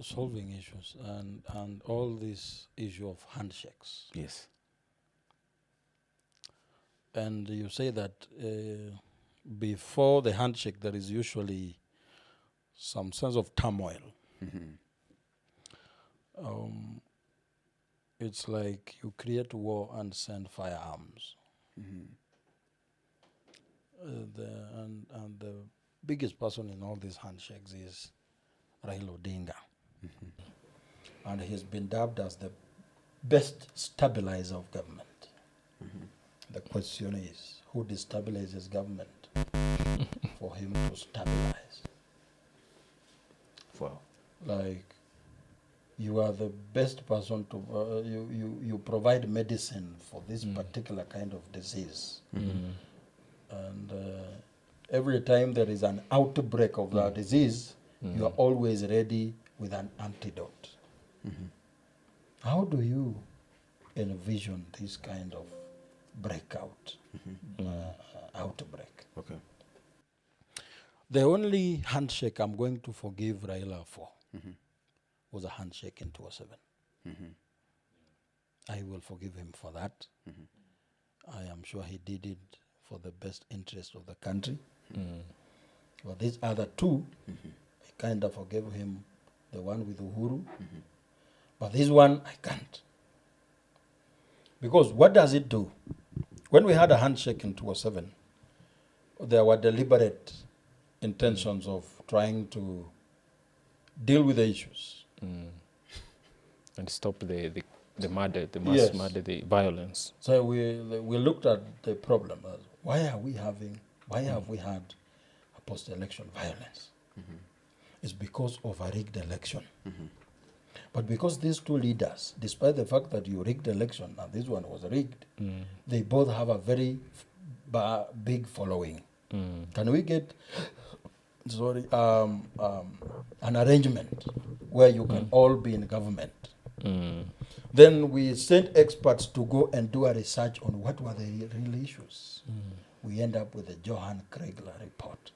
solving issues and all this issue of handshakes. Yes. And you say that before the handshake, there is usually some sense of turmoil. It's like you create war and send firearms. And the biggest person in all these handshakes is Raila Odinga. And he's been dubbed as the best stabilizer of government. The question is, who destabilizes government for him to stabilize? Wow. Like, you are the best person to, you provide medicine for this particular kind of disease. And every time there is an outbreak of that disease, you are always ready with an antidote. How do you envision this kind of breakout, outbreak? Okay. The only handshake I'm going to forgive Raila for was a handshake in 2007. I will forgive him for that. I am sure he did it for the best interest of the country. But these other two, I kind of forgave him, the one with Uhuru. But this one, I can't. Because what does it do? When we had a handshake in 2007, there were deliberate intentions of trying to deal with the issues. And stop the murder, the mass Yes. murder, the violence. So we looked at the problem as why have we had a post-election violence? It's because of a rigged election. But because these two leaders, despite the fact that you rigged the election and this one was rigged, they both have a very big following. Can we get an arrangement where you can all be in government? Then we sent experts to go and do a research on what were the real issues. We end up with the Johan Kriegler report.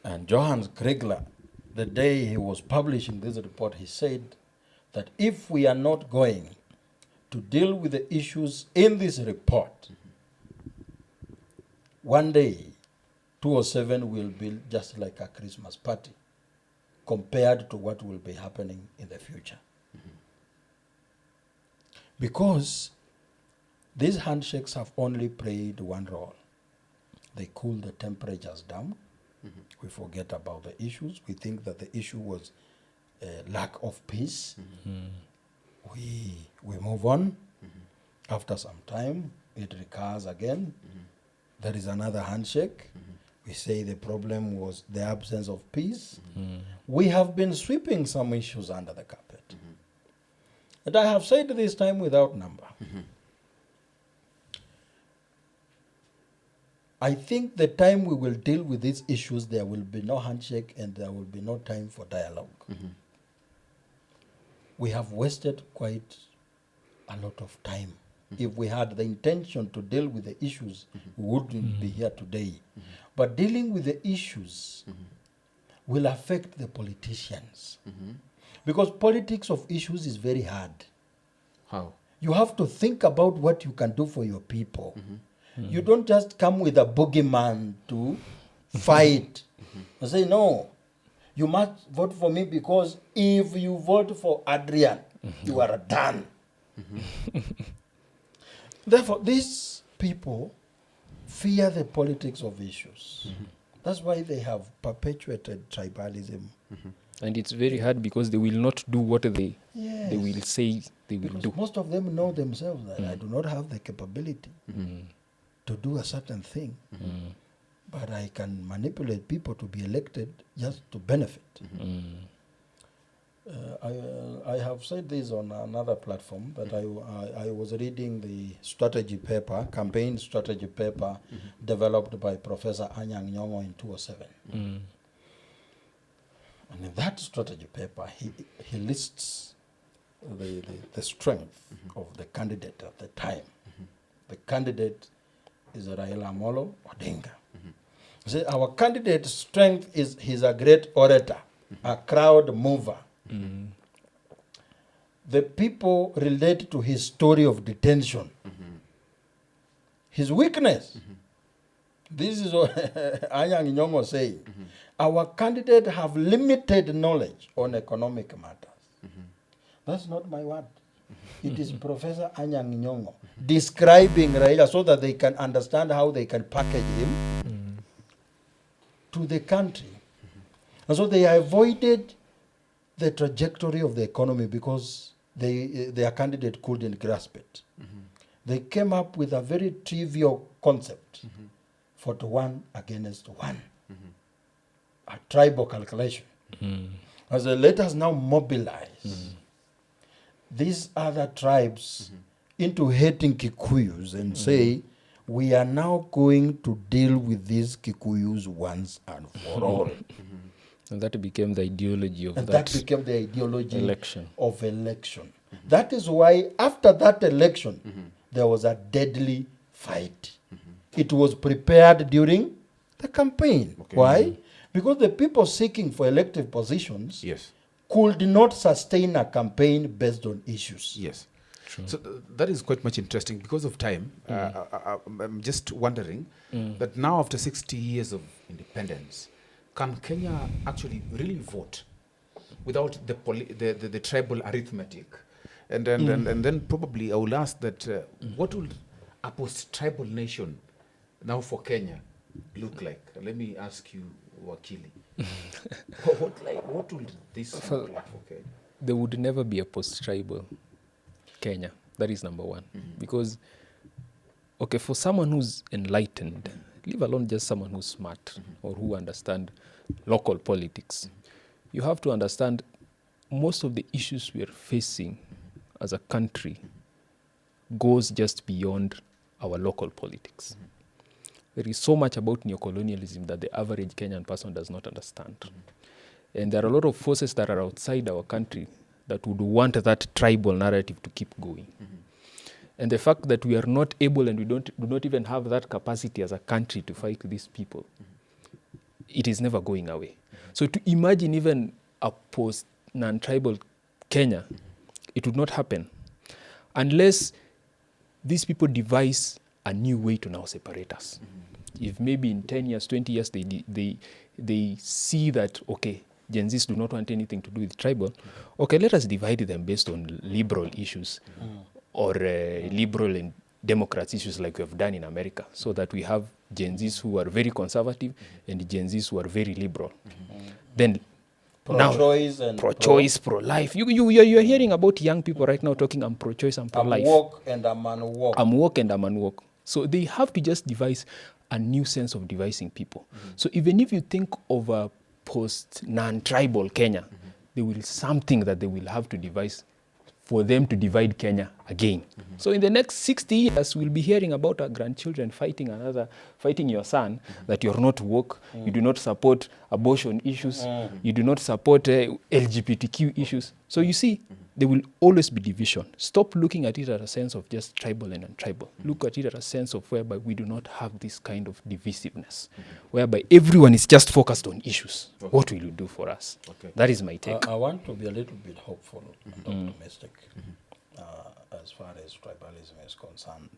And Johan Kriegler, the day he was publishing this report, he said that if we are not going to deal with the issues in this report, one day 2007 will be just like a Christmas party compared to what will be happening in the future. Because these handshakes have only played one role. They cool the temperatures down. We forget about the issues. We think that the issue was lack of peace. We move on. After some time, it recurs again. There is another handshake. We say the problem was the absence of peace. We have been sweeping some issues under the carpet. And I have said this time without number. I think the time we will deal with these issues, there will be no handshake and there will be no time for dialogue. We have wasted quite a lot of time. If we had the intention to deal with the issues, we wouldn't be here today. But dealing with the issues will affect the politicians. Because politics of issues is very hard. How? You have to think about what you can do for your people. You don't just come with a boogeyman to fight and say, no, you must vote for me because if you vote for Adrian, you are done. Therefore, these people fear the politics of issues. That's why they have perpetuated tribalism. And it's very hard because they will not do what they will say they will Because do. most of them know themselves that I do not have the capability to do a certain thing, but I can manipulate people to be elected just to benefit. I have said this on another platform that I was reading the strategy paper, campaign strategy paper developed by Professor Anyang' Nyong'o in 2007. And in that strategy paper, he lists the strength of the candidate at the time. The candidate is Raila Amolo Odinga. He said, our candidate's strength is he's a great orator, a crowd mover. The people relate to his story of detention. His weakness. This is what Anyang' Nyong'o saying. Our candidate have limited knowledge on economic matters. That's not my word. It is Professor Anyang' Nyong'o describing Raila so that they can understand how they can package him to the country. And so they avoided the trajectory of the economy because their candidate couldn't grasp it. They came up with a very trivial concept, 41 against 1, a tribal calculation. As let us now mobilize these other tribes into hating Kikuyus and say, we are now going to deal with these Kikuyus once and for all. And that became the ideology of And that that became the ideology election. of election. That is why after that election, there was a deadly fight. It was prepared during the campaign. Okay. Why? Because the people seeking for elective positions Yes. could not sustain a campaign based on issues. Yes. So that is quite much interesting. Because of time, I'm just wondering that now after 60 years of independence, can Kenya actually really vote without the tribal arithmetic? And then probably I will ask that what will a post-tribal nation now for Kenya look like? Let me ask you, Wakili. what will this look like for Kenya? There would never be a post-tribal Kenya. That is number one. Because, okay, for someone who's enlightened, leave alone just someone who's smart or who understand local politics, you have to understand most of the issues we are facing as a country goes just beyond our local politics. There is so much about neocolonialism that the average Kenyan person does not understand. And there are a lot of forces that are outside our country that would want that tribal narrative to keep going. And the fact that we are not able and we do not even have that capacity as a country to fight these people, it is never going away. So to imagine even a post-non-tribal Kenya, it would not happen unless these people devise a new way to now separate us. If maybe in 10 years, 20 years, they see that, okay, Gen Zs do not want anything to do with tribal, okay, let us divide them based on liberal issues or liberal and Democrats issues like we have done in America, so that we have Gen Zs who are very conservative and Gen Zs who are very liberal. Then Pro-choice and pro-choice, pro-life. You're hearing about young people right now talking, I'm pro-choice, I'm pro-life. I'm woke and I'm unwoke. I'm woke and I'm unwoke. So they have to just devise a new sense of devising people. So even if you think of a post-non-tribal Kenya, there will something that they will have to devise for them to divide Kenya again. So in the next 60 years, we'll be hearing about our grandchildren fighting your son, that you're not woke, you do not support abortion issues, you do not support LGBTQ issues. So you see, there will always be division. Stop looking at it as a sense of just tribal and untribal. Look at it as a sense of whereby we do not have this kind of divisiveness, whereby everyone is just focused on issues. Okay. What will you do for us? Okay. That is my take. I want to be a little bit hopeful and optimistic as far as tribalism is concerned.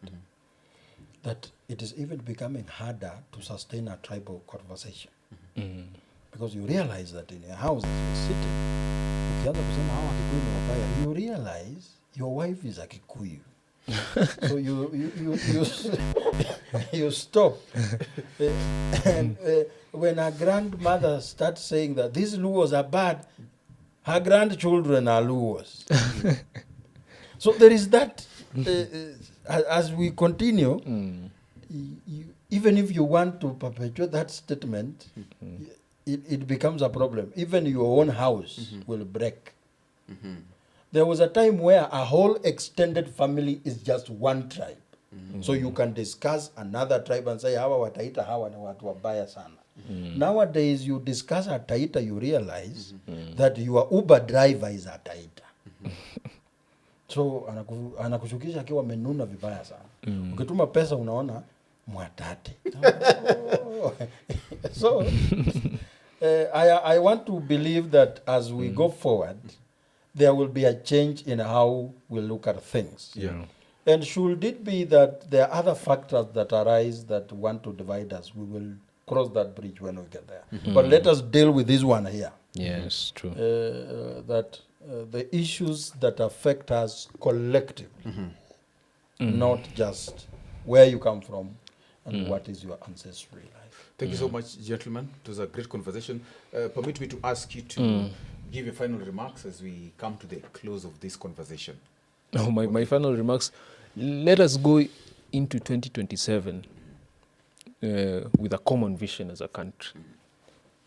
That it is even becoming harder to sustain a tribal conversation. Because you realize that in your house that you're sitting, ukianza kusema hawa Kikuyu ni wabaya, you realize your wife is a Kikuyu. So you stop. And when her grandmother starts saying that these Luos are bad, her grandchildren are Luos. So there is that. As we continue, even if you want to perpetuate that statement, it becomes a problem. Even your own house will break. There was a time where a whole extended family is just one tribe. So you can discuss another tribe and say, hawa wataita hawa na watu wabaya sana. Nowadays, you discuss a Taita, you realize that your Uber driver is a Taita. So anakushukisha akiwa amenuna vibaya sana. Ukituma pesa unaona mwatate. So I want to believe that as we go forward, there will be a change in how we look at things. Yeah. And should it be that there are other factors that arise that want to divide us, we will cross that bridge when we get there. But let us deal with this one here. Yes, true. The issues that affect us collectively, not just where you come from and what is your ancestry life. Thank you so much, gentlemen. It was a great conversation. Permit me to ask you to give your final remarks as we come to the close of this conversation. Oh, my final remarks. Let us go into 2027 with a common vision as a country.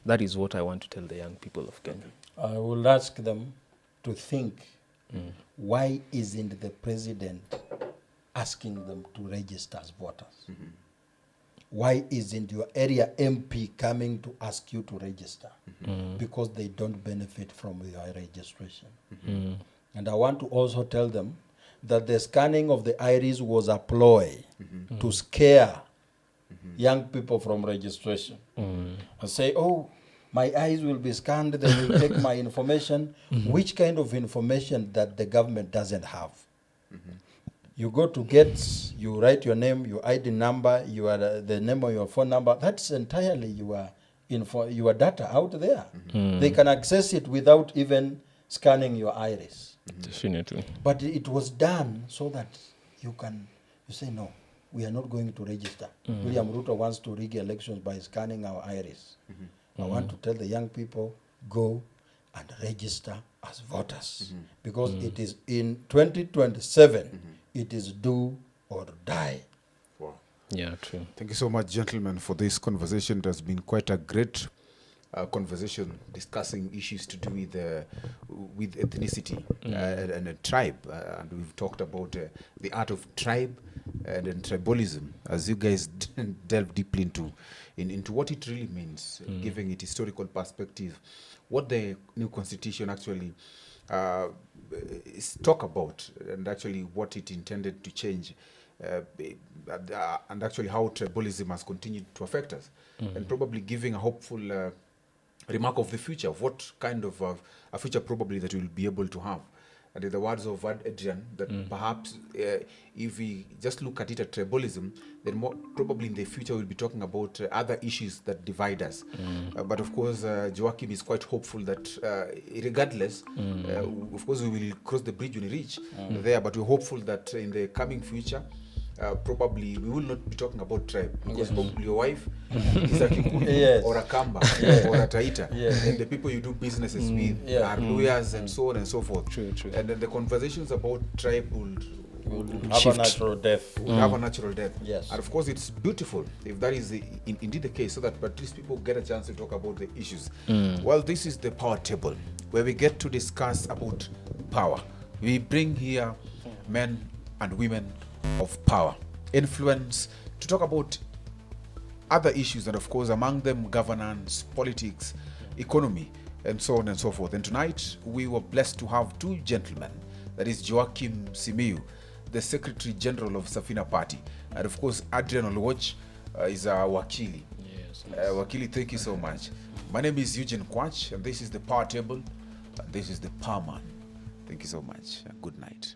That is what I want to tell the young people of Kenya. I will ask them to think, why isn't the president asking them to register as voters? Why isn't your area MP coming to ask you to register? Because they don't benefit from your registration. And I want to also tell them that the scanning of the iris was a ploy to scare young people from registration. And say, oh, my eyes will be scanned, they will take my information. Which kind of information that the government doesn't have? You go to GETS, you write your name, your ID number, the name of your phone number. That's entirely your data out there. They can access it without even scanning your iris. Definitely. But it was done so that you say, no, we are not going to register. William Ruto wants to rig elections by scanning our iris. I want to tell the young people, go and register as voters. Because it is in 2027, it is do or die. Wow. Yeah, true. Thank you so much, gentlemen, for this conversation. It has been quite a great conversation discussing issues to do with ethnicity and a tribe. And we've talked about the art of tribe and then tribalism, as you guys delve deeply into what it really means, giving it historical perspective, what the new constitution actually talk about, and actually what it intended to change, and actually how tribalism has continued to affect us, and probably giving a hopeful remark of the future, of what kind of a future probably that we'll be able to have. And in the words of Adrian, that perhaps if we just look at it at tribalism, then more probably in the future we'll be talking about other issues that divide us. But of course, Joakim is quite hopeful that regardless, of course we will cross the bridge when we reach there, but we're hopeful that in the coming future, probably we will not be talking about tribe, because probably your wife is a Kikuyu or a Kamba or a Taita, and the people you do businesses with are lawyers and so on and so forth. True. And then the conversations about tribe will Have a natural death. have a natural death. Yes. And of course it's beautiful if that is indeed the case, so that at least people get a chance to talk about the issues. Well, this is the power table, where we get to discuss about power. We bring here men and women of power, influence, to talk about other issues, and of course among them governance, politics, economy, and so on and so forth. And tonight we were blessed to have two gentlemen, that is Joakim Simiyu, the Secretary General of Safina Party, and of course Adrian Oluoch is our Wakili. Yes. Wakili, thank you so much. My name is Eugyne and this is the Power Table, and this is the Power Man. Thank you so much. Good night.